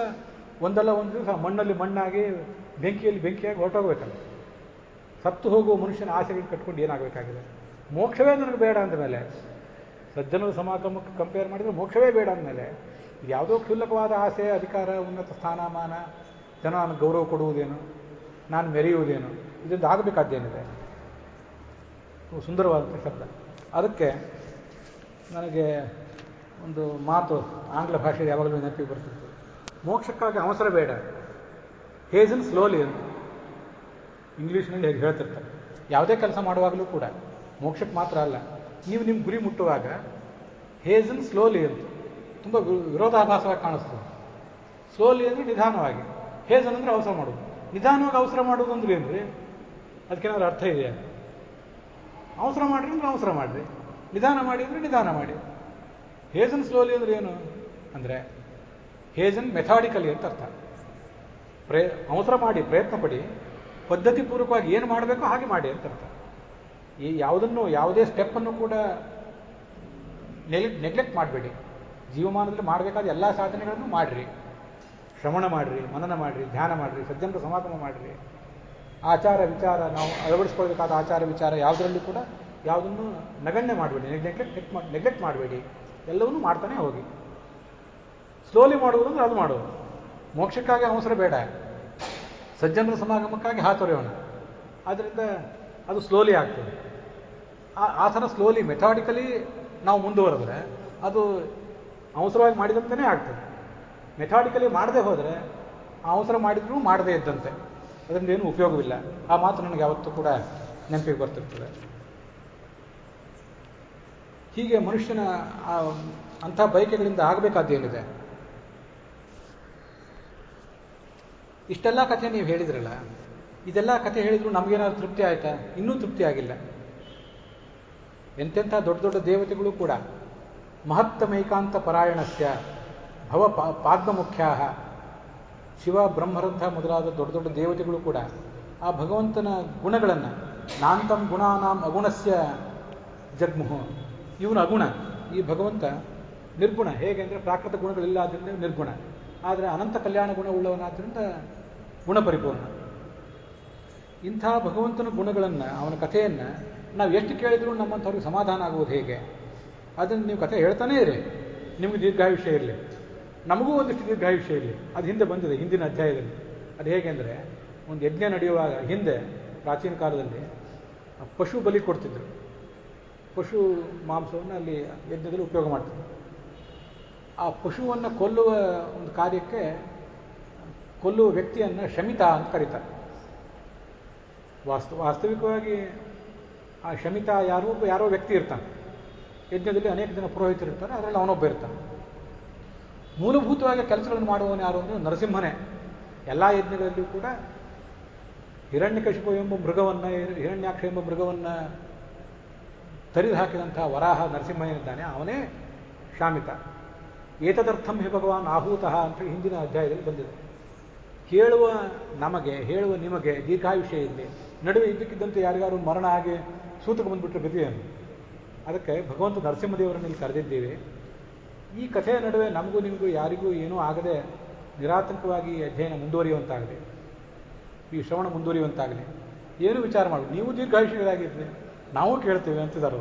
ಒಂದಲ್ಲ ಒಂದು ದಿವಸ ಮಣ್ಣಲ್ಲಿ ಮಣ್ಣಾಗಿ, ಬೆಂಕಿಯಲ್ಲಿ ಬೆಂಕಿಯಾಗಿ ಹೊರಟೋಗ್ಬೇಕಲ್ಲ. ಸತ್ತು ಹೋಗುವ ಮನುಷ್ಯನ ಆಸೆಗಳು ಕಟ್ಕೊಂಡು ಏನಾಗಬೇಕಾಗಿದೆ? ಮೋಕ್ಷವೇ ನನಗೆ ಬೇಡ ಅಂದಮೇಲೆ, ಸಜ್ಜನರ ಸಮಾಗಮಕ್ಕೆ ಕಂಪೇರ್ ಮಾಡಿದರೆ ಮೋಕ್ಷವೇ ಬೇಡ ಅಂದಮೇಲೆ ಇದು ಯಾವುದೋ ಕ್ಷುಲ್ಲಕವಾದ ಆಸೆ, ಅಧಿಕಾರ, ಉನ್ನತ ಸ್ಥಾನಮಾನ, ಜನ ನನಗೆ ಗೌರವ ಕೊಡುವುದೇನು, ನಾನು ಮೆರೆಯುವುದೇನು, ಇದರಿಂದ ಆಗಬೇಕಾದ್ದೇನಿದೆ? ಸುಂದರವಾದಂಥ ಶಬ್ದ. ಅದಕ್ಕೆ ನನಗೆ ಒಂದು ಮಾತು ಆಂಗ್ಲ ಭಾಷೆಯಲ್ಲಿ ಯಾವಾಗಲೂ ನೆನಪಿಗೆ ಬರ್ತಿತ್ತು. ಮೋಕ್ಷಕ್ಕಾಗಿ ಅವಸರ ಬೇಡ, ಹೇಸನ್ ಸ್ಲೋಲಿ ಅಂತ ಇಂಗ್ಲೀಷ್ನಲ್ಲಿ ಹೇಗೆ ಹೇಳ್ತಿರ್ತಾರೆ. ಯಾವುದೇ ಕೆಲಸ ಮಾಡುವಾಗಲೂ ಕೂಡ ಮೋಕ್ಷಕ್ಕೆ ಮಾತ್ರ ಅಲ್ಲ, ನೀವು ನಿಮ್ಮ ಗುರಿ ಮುಟ್ಟುವಾಗ ಹೇಸನ್ ಸ್ಲೋಲಿ ಅಂತ ತುಂಬ ವಿರೋಧಾಭಾಸವಾಗಿ ಕಾಣಿಸ್ತದೆ. ಸ್ಲೋಲಿ ಅಂದರೆ ನಿಧಾನವಾಗಿ, ಹೇಸನ್ ಅಂದರೆ ಅವಸರ ಮಾಡೋದು. ನಿಧಾನವಾಗಿ ಅವಸರ ಮಾಡೋದು ಅಂದ್ರೆ ಏನ್ರಿ? ಅದಕ್ಕೇನಾದ್ರು ಅರ್ಥ ಇದೆಯಾ? ಅವಸರ ಮಾಡ್ರಿ ಅಂದ್ರೆ ಅವಸರ ಮಾಡಿರಿ, ನಿಧಾನ ಮಾಡಿ ಅಂದರೆ ನಿಧಾನ ಮಾಡಿ. ಹೇಸನ್ ಸ್ಲೋಲಿ ಅಂದ್ರೆ ಏನು ಅಂದರೆ ಹೇಸನ್ ಮೆಥಾಡಿಕಲಿ ಅಂತ ಅರ್ಥ. ಅವಸರ ಮಾಡಿ, ಪ್ರಯತ್ನ ಪಡಿ, ಪದ್ಧತಿಪೂರ್ವಕವಾಗಿ ಏನು ಮಾಡಬೇಕೋ ಹಾಗೆ ಮಾಡಿ ಅಂತ ಅರ್ಥ. ಈ ಯಾವುದೇ ಸ್ಟೆಪ್ಪನ್ನು ಕೂಡ ನೆಗ್ಲೆಕ್ಟ್ ಮಾಡಬೇಡಿ. ಜೀವಮಾನದಲ್ಲಿ ಮಾಡಬೇಕಾದ ಎಲ್ಲ ಸಾಧನೆಗಳನ್ನು ಮಾಡಿರಿ. ಶ್ರವಣ ಮಾಡಿರಿ, ಮನನ ಮಾಡಿರಿ, ಧ್ಯಾನ ಮಾಡಿರಿ, ಸಜ್ಜನರ ಸಮಾಗಮ ಮಾಡಿರಿ. ಆಚಾರ ವಿಚಾರ, ನಾವು ಅಳವಡಿಸ್ಕೊಳ್ಬೇಕಾದ ಆಚಾರ ವಿಚಾರ ಯಾವುದರಲ್ಲೂ ಕೂಡ ಯಾವುದನ್ನು ನಗಣ್ಯ ಮಾಡಬೇಡಿ, ನೆಗ್ಲೆಕ್ಟ್ ಮಾಡಬೇಡಿ. ಎಲ್ಲವನ್ನೂ ಮಾಡ್ತಾನೆ ಹೋಗಿ. ಸ್ಲೋಲಿ ಮಾಡುವುದು ಅಂದರೆ ಅದು ಮಾಡೋದು. ಮೋಕ್ಷಕ್ಕಾಗಿ ಅವಸರ ಬೇಡ, ಸಜ್ಜನರ ಸಮಾಗಮಕ್ಕಾಗಿ ಹಾತೊರೆಯೋಣ. ಆದ್ದರಿಂದ ಅದು ಸ್ಲೋಲಿ ಆಗ್ತದೆ. ಆ ಥರ ಸ್ಲೋಲಿ ಮೆಥಾಡಿಕಲಿ ನಾವು ಮುಂದುವರೆದ್ರೆ ಅದು ಅವಸರವಾಗಿ ಮಾಡಿದಂತೆಯೇ ಆಗ್ತದೆ. ಮೆಥಾಡಿಕಲಿ ಮಾಡದೆ ಹೋದರೆ ಅವಸರ ಮಾಡಿದ್ರೂ ಮಾಡದೇ ಇದ್ದಂತೆ, ಅದರಿಂದ ಏನೂ ಉಪಯೋಗವಿಲ್ಲ. ಆ ಮಾತು ನನಗೆ ಯಾವತ್ತೂ ಕೂಡ ನೆನಪಿಗೆ ಬರ್ತಿರ್ತದೆ. ಹೀಗೆ ಮನುಷ್ಯನ ಅಂಥ ಬಯಕೆಗಳಿಂದ ಆಗಬೇಕಾದ್ದೇನಿದೆ? ಇಷ್ಟೆಲ್ಲ ಕಥೆ ನೀವು ಹೇಳಿದ್ರಲ್ಲ, ಇದೆಲ್ಲ ಕಥೆ ಹೇಳಿದ್ರು ನಮಗೇನಾದ್ರು ತೃಪ್ತಿ ಆಯ್ತಾ? ಇನ್ನೂ ತೃಪ್ತಿ ಆಗಿಲ್ಲ. ಎಂತೆಂಥ ದೊಡ್ಡ ದೊಡ್ಡ ದೇವತೆಗಳು ಕೂಡ ಮಹತ್ತಮೈಕಾಂತ ಪರಾಯಣಸ್ಯ ಭವ ಪಾದ್ಮಮುಖ್ಯಾ, ಶಿವ ಬ್ರಹ್ಮರಂಥ ಮೊದಲಾದ ದೊಡ್ಡ ದೊಡ್ಡ ದೇವತೆಗಳು ಕೂಡ ಆ ಭಗವಂತನ ಗುಣಗಳನ್ನು ನಾಂತಂ ಗುಣಾನಾಂ ಅಗುಣಸ್ಯ ಜಗ್ಮುಹು, ಇವನು ಅಗುಣ, ಈ ಭಗವಂತ ನಿರ್ಗುಣ. ಹೇಗೆ ಅಂದರೆ ಪ್ರಾಕೃತ ಗುಣಗಳಿಲ್ಲ, ಆದ್ದರಿಂದ ನಿರ್ಗುಣ. ಆದರೆ ಅನಂತ ಕಲ್ಯಾಣ ಗುಣವುಳ್ಳವನಾದ್ದರಿಂದ ಗುಣಪರಿಪೂರ್ಣ. ಇಂಥ ಭಗವಂತನ ಗುಣಗಳನ್ನು, ಅವನ ಕಥೆಯನ್ನು ನಾವು ಎಷ್ಟು ಕೇಳಿದರೂ ನಮ್ಮಂಥವ್ರಿಗೆ ಸಮಾಧಾನ ಆಗುವುದು ಹೇಗೆ? ಅದನ್ನು ನೀವು ಕಥೆ ಹೇಳ್ತಾನೇ ಇರಿ, ನಿಮಗೆ ದೀರ್ಘಾಯುಷ್ಯ ಇರಲಿ, ನಮಗೂ ಒಂದಿಷ್ಟು ದೀರ್ಘಾಯುಷ್ಯ ಇರಲಿ. ಅದು ಹಿಂದೆ ಬಂದಿದೆ ಹಿಂದಿನ ಅಧ್ಯಾಯದಲ್ಲಿ. ಅದು ಹೇಗೆ ಅಂದರೆ, ಒಂದು ಯಜ್ಞ ನಡೆಯುವಾಗ ಹಿಂದೆ ಪ್ರಾಚೀನ ಕಾಲದಲ್ಲಿ ಪಶು ಬಲಿ ಕೊಡ್ತಿದ್ರು. ಪಶು ಮಾಂಸವನ್ನು ಅಲ್ಲಿ ಯಜ್ಞದಲ್ಲಿ ಉಪಯೋಗ ಮಾಡ್ತಿದ್ರು. ಆ ಪಶುವನ್ನು ಕೊಲ್ಲುವ ಒಂದು ಕಾರ್ಯಕ್ಕೆ ಕೊಲ್ಲುವ ವ್ಯಕ್ತಿಯನ್ನು ಶಮಿತ ಅಂತ ಕರೀತಾರೆ. ವಾಸ್ತವಿಕವಾಗಿ ಆ ಶಮಿತ ಯಾರೋ ವ್ಯಕ್ತಿ ಇರ್ತಾನೆ. ಯಜ್ಞದಲ್ಲಿ ಅನೇಕ ಜನ ಪುರೋಹಿತರು ಇರ್ತಾರೆ, ಅದರಲ್ಲಿ ಅವನೊಬ್ಬ ಇರ್ತಾನೆ. ಮೂಲಭೂತವಾಗಿ ಕೆಲಸಗಳನ್ನು ಮಾಡುವವನು ಯಾರು ಅಂದರೆ ನರಸಿಂಹನೇ. ಎಲ್ಲ ಯಜ್ಞಗಳಲ್ಲಿಯೂ ಕೂಡ ಹಿರಣ್ಯಕಶಿಪು ಎಂಬ ಮೃಗವನ್ನು, ಹಿರಣ್ಯಾಕ್ಷ ಎಂಬ ಮೃಗವನ್ನು ತರಿದು ಹಾಕಿದಂಥ ವರಾಹ ನರಸಿಂಹನಿದ್ದಾನೆ, ಅವನೇ ಶಾಮಿತ. ಏತದರ್ಥಂ ಹಿ ಭಗವಾನ್ ಆಹೂತಃ ಅಂತ ಹಿಂದಿನ ಅಧ್ಯಾಯದಲ್ಲಿ ಬಂದಿದೆ. ಹೇಳುವ ನಿಮಗೆ ದೀರ್ಘಾಯುಷ್ಯ ಇರಲಿ, ನಡುವೆ ಇದ್ದಕ್ಕಿದ್ದಂತೆ ಯಾರಿಗಾರು ಮರಣ ಆಗಿ ಸೂತಕ್ಕೆ ಬಂದುಬಿಟ್ರೆ ಗತಿಯನ್ನು. ಅದಕ್ಕೆ ಭಗವಂತ ನರಸಿಂಹದೇವರನ್ನು ಇಲ್ಲಿ ಕರೆದಿದ್ದೀವಿ. ಈ ಕಥೆಯ ನಡುವೆ ನಮಗೂ ನಿಮಗೂ ಯಾರಿಗೂ ಏನೂ ಆಗದೆ ನಿರಾತಂಕವಾಗಿ ಅಧ್ಯಯನ ಮುಂದುವರಿಯುವಂತಾಗಲಿ, ಈ ಶ್ರವಣ ಮುಂದುವರಿಯುವಂತಾಗಲಿ. ಏನು ವಿಚಾರ ಮಾಡಿ, ನೀವು ದೀರ್ಘಾಯುಷ್ಯರಾಗಿದ್ದರೆ ನಾವು ಕೇಳ್ತೇವೆ ಅಂತಿದ್ದಾರೆ.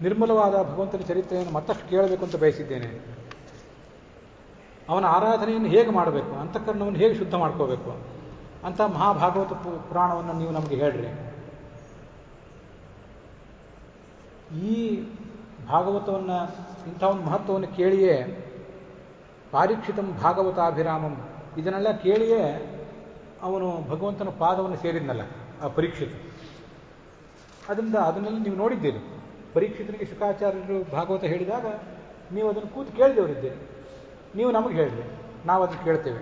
ನಿರ್ಮಲವಾದ ಭಗವಂತನ ಚರಿತ್ರೆಯನ್ನು ಮತ್ತಷ್ಟು ಕೇಳಬೇಕು ಅಂತ ಬಯಸಿದ್ದೇನೆ. ಅವನ ಆರಾಧನೆಯನ್ನು ಹೇಗೆ ಮಾಡಬೇಕು, ಅಂತಃಕರಣವನ್ನು ಹೇಗೆ ಶುದ್ಧ ಮಾಡ್ಕೋಬೇಕು ಅಂತ ಮಹಾಭಾಗವತ ಪುರಾಣವನ್ನು ನೀವು ನಮಗೆ ಹೇಳ್ರಿ. ಈ ಭಾಗವತವನ್ನು, ಇಂಥ ಒಂದು ಮಹತ್ವವನ್ನು ಕೇಳಿಯೇ ಪಾರೀಕ್ಷಿತಂ ಭಾಗವತಾಭಿರಾಮಂ, ಇದನ್ನೆಲ್ಲ ಕೇಳಿಯೇ ಅವನು ಭಗವಂತನ ಪಾದವನ್ನು ಸೇರಿದ್ನಲ್ಲ ಆ ಪರೀಕ್ಷಿತ. ಅದನ್ನೆಲ್ಲ ನೀವು ನೋಡಿದ್ದೀರಿ. ಪರೀಕ್ಷಿತನಿಗೆ ಶುಕಾಚಾರ್ಯರು ಭಾಗವತ ಹೇಳಿದಾಗ ನೀವು ಅದನ್ನು ಕೂತು ಕೇಳಿದವರಿದ್ದೀರಿ. ನೀವು ನಮಗೆ ಹೇಳಿರಿ, ನಾವು ಅದನ್ನು ಕೇಳ್ತೇವೆ.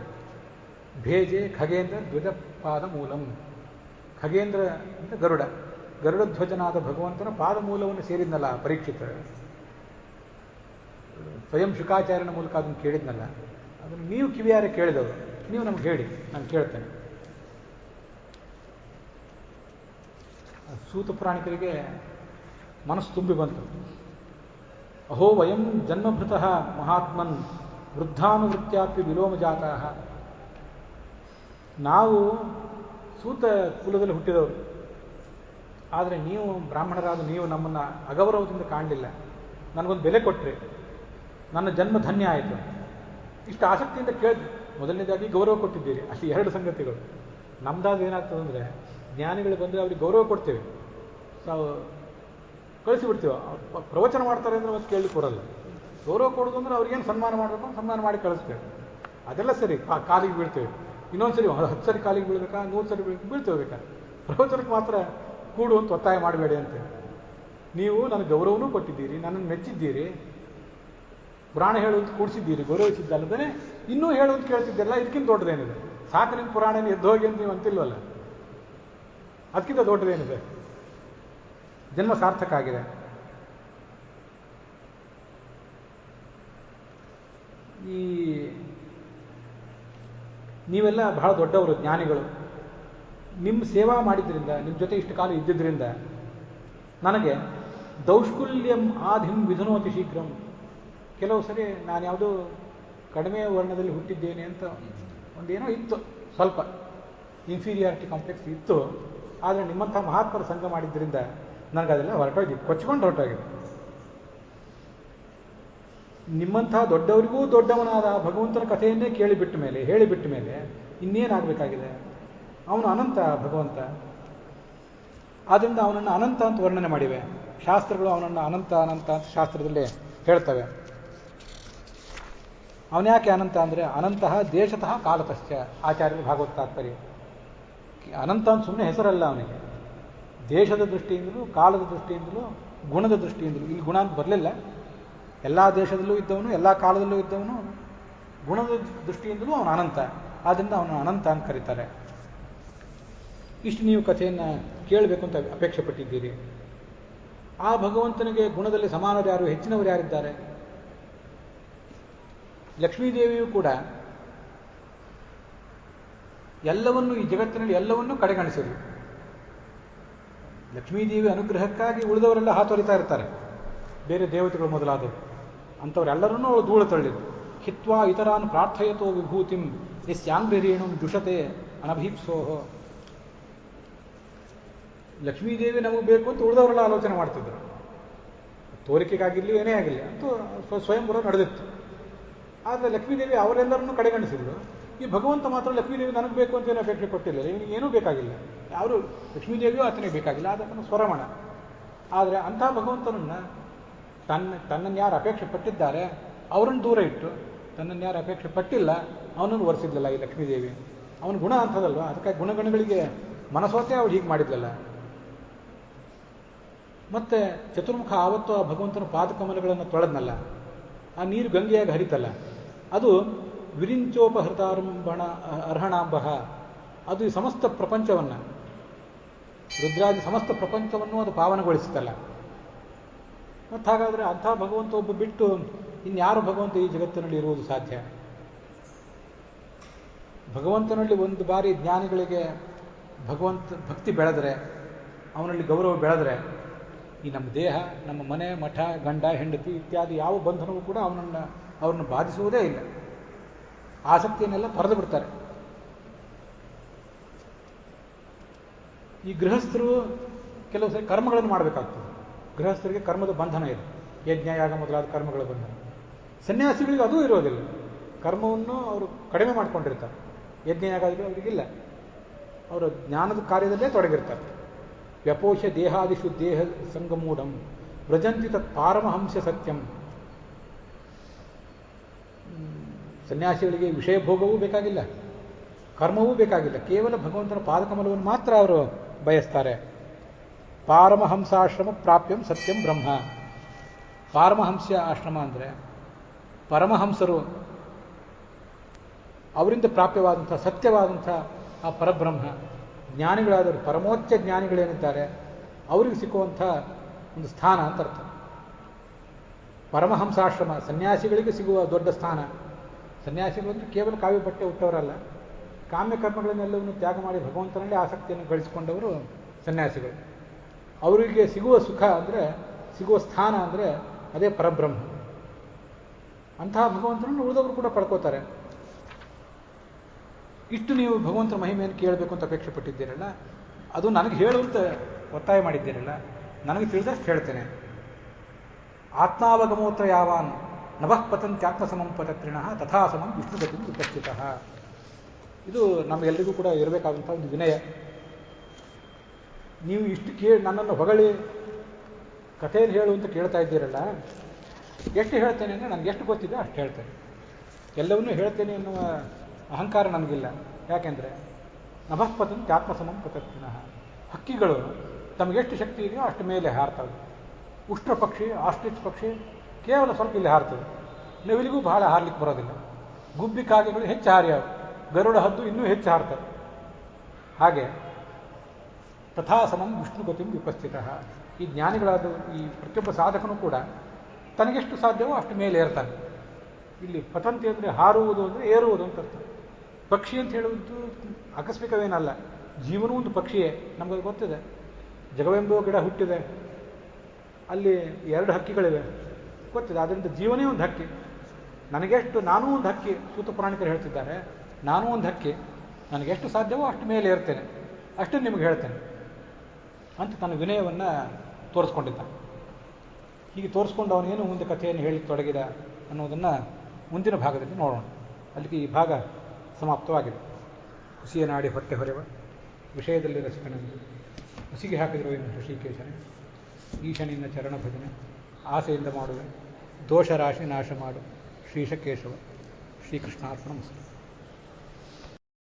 ಭೇಜೆ ಖಗೇಂದ್ರ ಧ್ವಜಪಾದ ಮೂಲಂ. ಖಗೇಂದ್ರ ಅಂತ ಗರುಡಧ್ವಜನಾದ ಭಗವಂತನ ಪಾದ ಮೂಲವನ್ನು ಸೇರಿದ್ನಲ್ಲ ಪರೀಕ್ಷಿತ. ಸ್ವಯಂ ಶುಕಾಚಾರ್ಯನ ಮೂಲಕ ಅದನ್ನು ಕೇಳಿದ್ನಲ್ಲ, ಅದನ್ನು ನೀವು ಕಿವಿಯಾರೆ ಕೇಳಿದವರು, ನೀವು ನಮ್ಗೆ ಹೇಳಿ, ನಾನು ಕೇಳ್ತೇನೆ. ಸೂತ ಪ್ರಾಣಿಕರಿಗೆ ಮನಸ್ಸು ತುಂಬಿ ಬಂತು. ಅಹೋ ವಯಂ ಜನ್ಮಭೃತಃ ಮಹಾತ್ಮನ್ ವೃದ್ಧಾನುವೃತ್ಯಾಪಿ ವಿಲೋಮಜಾತಃ. ನಾವು ಸೂತ ಕುಲದಲ್ಲಿ ಹುಟ್ಟಿದವರು, ಆದರೆ ನೀವು ಬ್ರಾಹ್ಮಣರಾದ ನೀವು ನಮ್ಮನ್ನು ಅಗೌರವದಿಂದ ಕಾಣಲಿಲ್ಲ, ನನಗೊಂದು ಬೆಲೆ ಕೊಟ್ಟರೆ ನನ್ನ ಜನ್ಮ ಧನ್ಯ ಆಯಿತು. ಇಷ್ಟು ಆಸಕ್ತಿಯಿಂದ ಕೇಳಿದ್ವಿ. ಮೊದಲನೇದಾಗಿ ಗೌರವ ಕೊಟ್ಟಿದ್ದೀರಿ, ಅಲ್ಲಿ ಎರಡು ಸಂಗತಿಗಳು. ನಮ್ದಾದ ಏನಾಗ್ತದೆ ಅಂದರೆ, ಜ್ಞಾನಿಗಳು ಬಂದರೆ ಅವ್ರಿಗೆ ಗೌರವ ಕೊಡ್ತೇವೆ, ನಾವು ಕಳಿಸಿಬಿಡ್ತೀವಿ. ಪ್ರವಚನ ಮಾಡ್ತಾರೆ ಅಂದರೆ ಮತ್ತೆ ಕೇಳಿ ಕೊಡಲ್ಲ. ಗೌರವ ಕೊಡೋದು ಅಂದರೆ ಅವ್ರಿಗೇನು ಸನ್ಮಾನ ಮಾಡಬೇಕು, ಸನ್ಮಾನ ಮಾಡಿ ಕಳಿಸ್ತೇವೆ. ಅದೆಲ್ಲ ಸರಿ, ಕಾಲಿಗೆ ಬೀಳ್ತೇವೆ. ಇನ್ನೊಂದು ಸರಿ 10 ಸರಿ ಕಾಲಿಗೆ ಬೀಳ್ಬೇಕಾ, 100 ಸರಿ ಬೀಳ್ತೇವೆ ಬೇಕಾ. ಪ್ರವಚನಕ್ಕೆ ಮಾತ್ರ ಕೂಡು ಅಂತ ಒತ್ತಾಯ ಮಾಡಬೇಡಿ ಅಂತೇಳಿ. ನೀವು ನನಗೆ ಗೌರವನೂ ಕೊಟ್ಟಿದ್ದೀರಿ, ನನ್ನನ್ನು ಮೆಚ್ಚಿದ್ದೀರಿ, ಪುರಾಣ ಹೇಳುವಂತ ಕೂಡಿಸಿದ್ದೀರಿ, ಗೌರವಿಸಿದ್ದಲ್ಲದೇ ಇನ್ನೂ ಹೇಳುವಂತ ಕೇಳ್ತಿದ್ದೆಲ್ಲ ಇದಕ್ಕಿಂತ ದೊಡ್ಡದೇನಿದೆ? ಸಾಕು ನಿಮ್ಮ ಪುರಾಣನ ಎದ್ದು ಹೋಗಿ ಅಂತ ನೀವು ಅಂತಿಲ್ವಲ್ಲ, ಅದಕ್ಕಿಂತ ದೊಡ್ಡದೇನಿದೆ? ಜನ್ಮ ಸಾರ್ಥಕ ಆಗಿದೆ. ಈ ನೀವೆಲ್ಲ ಬಹಳ ದೊಡ್ಡವರು, ಜ್ಞಾನಿಗಳು. ನಿಮ್ಮ ಸೇವಾ ಮಾಡಿದ್ರಿಂದ, ನಿಮ್ಮ ಜೊತೆ ಇಷ್ಟು ಕಾಲ ಇದ್ದಿದ್ದರಿಂದ ನನಗೆ ದೌಷ್ಕುಲ್ಯಂ ಆಧಿಂ ವಿಧನೋತಿ ಶೀಘ್ರಂ. ಕೆಲವು ಸರಿ ನಾನು ಯಾವುದೋ ಕಡಿಮೆ ವರ್ಣದಲ್ಲಿ ಹುಟ್ಟಿದ್ದೇನೆ ಅಂತ ಒಂದೇನೋ ಇತ್ತು, ಸ್ವಲ್ಪ ಇನ್ಫೀರಿಯಾರಿಟಿ ಕಾಂಪ್ಲೆಕ್ಸ್ ಇತ್ತು. ಆದರೆ ನಿಮ್ಮಂಥ ಮಹಾತ್ಮರ ಸಂಘ ಮಾಡಿದ್ದರಿಂದ ನನಗದೆಲ್ಲ ಹೊರಟೋಗಿದೆ, ಕೊಚ್ಕೊಂಡು ಹೊರಟೋಗಿದೆ. ನಿಮ್ಮಂಥ ದೊಡ್ಡವರಿಗೂ ದೊಡ್ಡವನಾದ ಭಗವಂತನ ಕಥೆಯನ್ನೇ ಕೇಳಿಬಿಟ್ಟ ಮೇಲೆ, ಹೇಳಿಬಿಟ್ಟ ಮೇಲೆ ಇನ್ನೇನಾಗಬೇಕಾಗಿದೆ? ಅವನು ಅನಂತ ಭಗವಂತ. ಆದ್ದರಿಂದ ಅವನನ್ನು ಅನಂತ ಅಂತ ವರ್ಣನೆ ಮಾಡಿವೆ ಶಾಸ್ತ್ರಗಳು. ಅವನನ್ನು ಅನಂತ ಅನಂತ ಅಂತ ಶಾಸ್ತ್ರದಲ್ಲೇ ಹೇಳ್ತವೆ. ಅವನ್ಯಾಕೆ ಅನಂತ ಅಂದರೆ ಅನಂತಹ ದೇಶತಃ ಕಾಲತಶ್ಚ. ಆಚಾರ್ಯರು ಭಾಗವತ ತಾತ್ಪರ್ಯ. ಅನಂತ ಅಂತ ಸುಮ್ಮನೆ ಹೆಸರಲ್ಲ ಅವನಿಗೆ. ದೇಶದ ದೃಷ್ಟಿಯಿಂದಲೂ, ಕಾಲದ ದೃಷ್ಟಿಯಿಂದಲೂ, ಗುಣದ ದೃಷ್ಟಿಯಿಂದಲೂ. ಇಲ್ಲಿ ಗುಣ ಅಂತ ಬರಲಿಲ್ಲ. ಎಲ್ಲ ದೇಶದಲ್ಲೂ ಇದ್ದವನು, ಎಲ್ಲ ಕಾಲದಲ್ಲೂ ಇದ್ದವನು, ಗುಣದ ದೃಷ್ಟಿಯಿಂದಲೂ ಅವನು ಅನಂತ. ಆದ್ದರಿಂದ ಅವನು ಅನಂತ ಅಂತ ಕರೀತಾರೆ. ಇಷ್ಟು ನೀವು ಕಥೆಯನ್ನು ಕೇಳಬೇಕು ಅಂತ ಅಪೇಕ್ಷೆ ಪಟ್ಟಿದ್ದೀರಿ. ಆ ಭಗವಂತನಿಗೆ ಗುಣದಲ್ಲಿ ಸಮಾನರು ಯಾರು, ಹೆಚ್ಚಿನವರು ಯಾರಿದ್ದಾರೆ? ಲಕ್ಷ್ಮೀದೇವಿಯೂ ಕೂಡ ಎಲ್ಲವನ್ನೂ, ಈ ಜಗತ್ತಿನಲ್ಲಿ ಎಲ್ಲವನ್ನೂ ಕಡೆಗಣಿಸಿದರು. ಲಕ್ಷ್ಮೀದೇವಿ ಅನುಗ್ರಹಕ್ಕಾಗಿ ಉಳಿದವರೆಲ್ಲ ಹಾತೊರಿತಾ ಇರ್ತಾರೆ, ಬೇರೆ ದೇವತೆಗಳು ಮೊದಲಾದವರು. ಅಂಥವರೆಲ್ಲರನ್ನೂ ಅವಳು ಧೂಳು ತಳ್ಳಿದ್ರು. ಹಿತ್ವಾ ಇತರಾನ್ ಪ್ರಾರ್ಥಯತೋ ವಿಭೂತಿಂ ಯಸ್ಯಾಂಗ್ರಿರೇಣುಂ ಜುಷತೆ ಅನಭೀಪ್ಸೋಹೋ. ಲಕ್ಷ್ಮೀದೇವಿ ನಮಗೆ ಬೇಕು ಅಂತ ಉಳಿದವರೆಲ್ಲ ಆಲೋಚನೆ ಮಾಡ್ತಿದ್ರು. ತೋರಿಕೆಗಾಗಿರಲಿ ಏನೇ ಆಗಿರಲಿ ಅಂತೂ ಸ್ವಯಂವರ ನಡೆದಿತ್ತು. ಆದರೆ ಲಕ್ಷ್ಮೀದೇವಿ ಅವರೆಲ್ಲರನ್ನೂ ಕಡೆಗಣಿಸಿದ್ರು. ಈ ಭಗವಂತ ಮಾತ್ರ ಲಕ್ಷ್ಮೀದೇವಿ ನನಗೆ ಬೇಕು ಅಂತ ಏನು ಅಪೇಕ್ಷೆ ಕೊಟ್ಟಿಲ್ಲ. ಇವನಿಗೆ ಏನೂ ಬೇಕಾಗಿಲ್ಲ, ಯಾರು ಲಕ್ಷ್ಮೀದೇವಿಯೂ ಆತನಿಗೆ ಬೇಕಾಗಿಲ್ಲ. ಆತನ ಸ್ವರಮಣ. ಆದರೆ ಅಂಥ ಭಗವಂತನನ್ನು ತನ್ನನ್ನು ಯಾರು ಅಪೇಕ್ಷೆ ಪಟ್ಟಿದ್ದಾರೆ ಅವರನ್ನು ದೂರ ಇಟ್ಟು, ತನ್ನನ್ನು ಯಾರು ಅಪೇಕ್ಷೆ ಪಟ್ಟಿಲ್ಲ ಅವನನ್ನು ಒರೆಸಿದ್ಲಲ್ಲ ಈ ಲಕ್ಷ್ಮೀದೇವಿ. ಅವನ ಗುಣ ಅಂಥದಲ್ವ, ಅದಕ್ಕಾಗಿ ಗುಣಗಣಗಳಿಗೆ ಮನಸೋತೆ ಅವಳು ಹೀಗೆ ಮಾಡಿದ್ಲಲ್ಲ. ಮತ್ತೆ ಚತುರ್ಮುಖ ಆವತ್ತು ಆ ಭಗವಂತನ ಪಾದಕಮಲಗಳನ್ನು ತೊಳೆದ್ನಲ್ಲ, ಆ ನೀರು ಗಂಗೆಯಾಗಿ ಹರಿತಲ್ಲ, ಅದು ವಿರಿಂಚೋಪಹೃತಾರಂಭಣ ಅರ್ಹಣಾಂಬಃ. ಅದು ಈ ಸಮಸ್ತ ಪ್ರಪಂಚವನ್ನು, ರುದ್ರಾದಿ ಸಮಸ್ತ ಪ್ರಪಂಚವನ್ನು ಅದು ಪಾವನಗೊಳಿಸುತ್ತಲ್ಲ. ಮತ್ತು ಹಾಗಾದರೆ ಅಂಥ ಭಗವಂತ ಒಬ್ಬ ಬಿಟ್ಟು ಇನ್ಯಾರು ಭಗವಂತ ಈ ಜಗತ್ತಿನಲ್ಲಿ ಇರುವುದು ಸಾಧ್ಯ? ಭಗವಂತನಲ್ಲಿ ಒಂದು ಬಾರಿ ಜ್ಞಾನಿಗಳಿಗೆ ಭಕ್ತಿ ಬೆಳೆದರೆ, ಅವನಲ್ಲಿ ಗೌರವ ಬೆಳೆದರೆ, ಈ ನಮ್ಮ ದೇಹ, ನಮ್ಮ ಮನೆ, ಮಠ, ಗಂಡ, ಹೆಂಡತಿ ಇತ್ಯಾದಿ ಯಾವ ಬಂಧನವೂ ಕೂಡ ಅವ್ರನ್ನ ಬಾಧಿಸುವುದೇ ಇಲ್ಲ. ಆಸಕ್ತಿಯನ್ನೆಲ್ಲ ತೊರೆದು ಬಿಡ್ತಾರೆ. ಈ ಗೃಹಸ್ಥರು ಕೆಲವು ಸರಿ ಕರ್ಮಗಳನ್ನು ಮಾಡಬೇಕಾಗ್ತದೆ. ಗೃಹಸ್ಥರಿಗೆ ಕರ್ಮದ ಬಂಧನ ಇದೆ, ಯಜ್ಞ, ಯಾಗ ಮೊದಲಾದ ಕರ್ಮಗಳ ಬಂಧನ. ಸನ್ಯಾಸಿಗಳಿಗೆ ಅದೂ ಇರೋದಿಲ್ಲ. ಕರ್ಮವನ್ನು ಅವರು ಕಡಿಮೆ ಮಾಡ್ಕೊಂಡಿರ್ತಾರೆ. ಯಜ್ಞ, ಯಾಗಾದಿಗಳು ಅವರಿಗಿಲ್ಲ. ಅವರು ಜ್ಞಾನದ ಕಾರ್ಯದಲ್ಲೇ ತೊಡಗಿರ್ತಾರೆ. ವ್ಯಪೋಷ ದೇಹಾದಿಷು ದೇಹ ಸಂಗಮೂಢಂ ವ್ರಜಂತಿ ತತ್ ಪಾರಮಹಂಸ ಸತ್ಯಂ. ಸನ್ಯಾಸಿಗಳಿಗೆ ವಿಷಯ ಭೋಗವೂ ಬೇಕಾಗಿಲ್ಲ, ಕರ್ಮವೂ ಬೇಕಾಗಿಲ್ಲ. ಕೇವಲ ಭಗವಂತನ ಪಾದಕಮಲವನ್ನು ಮಾತ್ರ ಅವರು ಬಯಸ್ತಾರೆ. ಪಾರಮಹಂಸಾಶ್ರಮ ಪ್ರಾಪ್ಯಂ ಸತ್ಯಂ ಬ್ರಹ್ಮ. ಪಾರಮಹಂಸ ಆಶ್ರಮ ಅಂದರೆ ಪರಮಹಂಸರು, ಅವರಿಂದ ಪ್ರಾಪ್ಯವಾದಂಥ ಸತ್ಯವಾದಂಥ ಆ ಪರಬ್ರಹ್ಮ. ಜ್ಞಾನಿಗಳಾದರು, ಪರಮೋಚ್ಚ ಜ್ಞಾನಿಗಳೇನಿದ್ದಾರೆ ಅವರಿಗೆ ಸಿಕ್ಕುವಂಥ ಒಂದು ಸ್ಥಾನ ಅಂತ ಅರ್ಥ. ಪರಮಹಂಸಾಶ್ರಮ ಸನ್ಯಾಸಿಗಳಿಗೆ ಸಿಗುವ ದೊಡ್ಡ ಸ್ಥಾನ. ಸನ್ಯಾಸಿಗಳು ಅಂದರೆ ಕೇವಲ ಕಾವ್ಯ ಬಟ್ಟೆ ಹುಟ್ಟವರಲ್ಲ, ಕಾಮ್ಯ ಕರ್ಮಗಳನ್ನೆಲ್ಲವನ್ನು ತ್ಯಾಗ ಮಾಡಿ ಭಗವಂತನಲ್ಲೇ ಆಸಕ್ತಿಯನ್ನು ಗಳಿಸಿಕೊಂಡವರು ಸನ್ಯಾಸಿಗಳು. ಅವರಿಗೆ ಸಿಗುವ ಸುಖ ಅಂದರೆ, ಸಿಗುವ ಸ್ಥಾನ ಅಂದರೆ ಅದೇ ಪರಬ್ರಹ್ಮ. ಅಂತಹ ಭಗವಂತನನ್ನು ಉಳಿದವರು ಕೂಡ ಪಡ್ಕೋತಾರೆ. ಇಷ್ಟು ನೀವು ಭಗವಂತನ ಮಹಿಮೆಯನ್ನು ಕೇಳಬೇಕು ಅಂತ ಅಪೇಕ್ಷೆ ಪಟ್ಟಿದ್ದೀರಲ್ಲ, ಅದು ನನಗೆ ಹೇಳುವಂತ ಒತ್ತಾಯ ಮಾಡಿದ್ದೀರಲ್ಲ, ನನಗೆ ತಿಳಿದಷ್ಟು ಹೇಳ್ತೇನೆ. ಆತ್ಮಾವಗಮೋತ್ರ ಯಾವಾನ್ ನಭಃ ಪತಂತ್ಯಾತ್ಮಸಮಂ ಪತತ್ರಿಣಃ ತಥಾ ಸಮಂ ವಿಷ್ಣುಗತಿಂ ಉಪಸ್ಥಿತಃ. ಇದು ನಮಗೆಲ್ಲರಿಗೂ ಕೂಡ ಇರಬೇಕಾದಂಥ ಒಂದು ವಿನಯ. ನೀವು ಇಷ್ಟು ನನ್ನನ್ನು ಹೊಗಳಿ ಕಥೆಯಲ್ಲಿ ಹೇಳು ಅಂತ ಕೇಳ್ತಾ ಇದ್ದೀರಲ್ಲ, ಎಷ್ಟು ಹೇಳ್ತೇನೆ ಅಂದರೆ ನನಗೆ ಎಷ್ಟು ಗೊತ್ತಿದೆ ಅಷ್ಟು ಹೇಳ್ತೇನೆ. ಎಲ್ಲವನ್ನೂ ಹೇಳ್ತೇನೆ ಎನ್ನುವ ಅಹಂಕಾರ ನನಗಿಲ್ಲ. ಯಾಕೆಂದರೆ ನಭಃ ಪತಂತ್ಯಾತ್ಮಸಮಂ ಪತತ್ರಿಣಃ. ಹಕ್ಕಿಗಳು ತಮಗೆಷ್ಟು ಶಕ್ತಿ ಇದೆಯೋ ಅಷ್ಟು ಮೇಲೆ ಹಾರ್ತವೆ. ಉಷ್ಟ್ರ ಪಕ್ಷಿ, ಆಸ್ಟ್ರಿಚ್ ಪಕ್ಷಿ ಕೇವಲ ಸ್ವಲ್ಪ ಇಲ್ಲಿ ಹಾರ್ತದೆ. ನವಿಲಿಗೂ ಬಹಳ ಹಾರ್ಲಿಕ್ಕೆ ಬರೋದಿಲ್ಲ. ಗುಬ್ಬಿ ಕಾಗೆಗಳು ಹೆಚ್ಚು ಹಾರಿಯಾವ, ಗರುಡ ಹದ್ದು ಇನ್ನೂ ಹೆಚ್ಚು ಹಾರ್ತವೆ. ಹಾಗೆ ತಥಾಸಮಂ ವಿಷ್ಣುಗತಿಂ ವಿಪಸ್ಥಿತ. ಈ ಜ್ಞಾನಿಗಳಾದ ಈ ಪ್ರತಿಯೊಬ್ಬ ಸಾಧಕನೂ ಕೂಡ ತನಗೆಷ್ಟು ಸಾಧ್ಯವೋ ಅಷ್ಟು ಮೇಲೆ ಏರ್ತಾನೆ. ಇಲ್ಲಿ ಪತಂತಿ ಅಂದರೆ ಹಾರುವುದು ಅಂದರೆ ಏರುವುದು ಅಂತ ಅರ್ಥ. ಪಕ್ಷಿ ಅಂತ ಹೇಳುವುದು ಆಕಸ್ಮಿಕವೇನಲ್ಲ, ಜೀವನೂ ಒಂದು ಪಕ್ಷಿಯೇ. ನಮಗದು ಗೊತ್ತಿದೆ. ಜಗವೆಂಬೋ ಗಿಡ ಹುಟ್ಟಿದೆ, ಅಲ್ಲಿ 2 ಹಕ್ಕಿಗಳಿವೆ ಗೊತ್ತಿದೆ. ಅದರಿಂದ ಜೀವನೇ ಒಂದು ಹಕ್ಕಿ. ನನಗೆಷ್ಟು, ನಾನೂ ಒಂದು ಹಕ್ಕಿ. ಸೂತ ಪುರಾಣಿಕರು ಹೇಳ್ತಿದ್ದಾರೆ, ನಾನೂ ಒಂದು ಹಕ್ಕಿ, ನನಗೆಷ್ಟು ಸಾಧ್ಯವೋ ಅಷ್ಟು ಮೇಲೆ ಇರ್ತೇನೆ, ಅಷ್ಟನ್ನು ನಿಮಗೆ ಹೇಳ್ತೇನೆ ಅಂತ ತನ್ನ ವಿನಯವನ್ನು ತೋರಿಸ್ಕೊಂಡಿದ್ದ. ಹೀಗೆ ತೋರಿಸ್ಕೊಂಡು ಅವನೇನು ಮುಂದೆ ಕಥೆಯನ್ನು ಹೇಳಲಿಕ್ಕೆ ತೊಡಗಿದ ಅನ್ನೋದನ್ನು ಮುಂದಿನ ಭಾಗದಲ್ಲಿ ನೋಡೋಣ. ಅಲ್ಲಿಗೆ ಈ ಭಾಗ ಸಮಾಪ್ತವಾಗಿದೆ. ಹುಸಿಯ ನಾಡಿ ಹೊಟ್ಟೆ ಹೊರೆವ ವಿಷಯದಲ್ಲಿ ರಸಿಕನಂದು ಹುಸಿಗೆ ಹಾಕಿದಿರುವ ಇನ್ನು ಋಷಿಕೇಶನೇ, ಈಶನಿಂದ ಚರಣ ಭಜನೆ ಆಸೆಯಿಂದ ಮಾಡುವೆ, ದೋಷ ರಾಶಿ ನಾಶ ಮಾಡು ಶ್ರೀಶಕೇಶವ. ಶ್ರೀಕೃಷ್ಣಾರ್ಪಣ ಮಸ್ತು.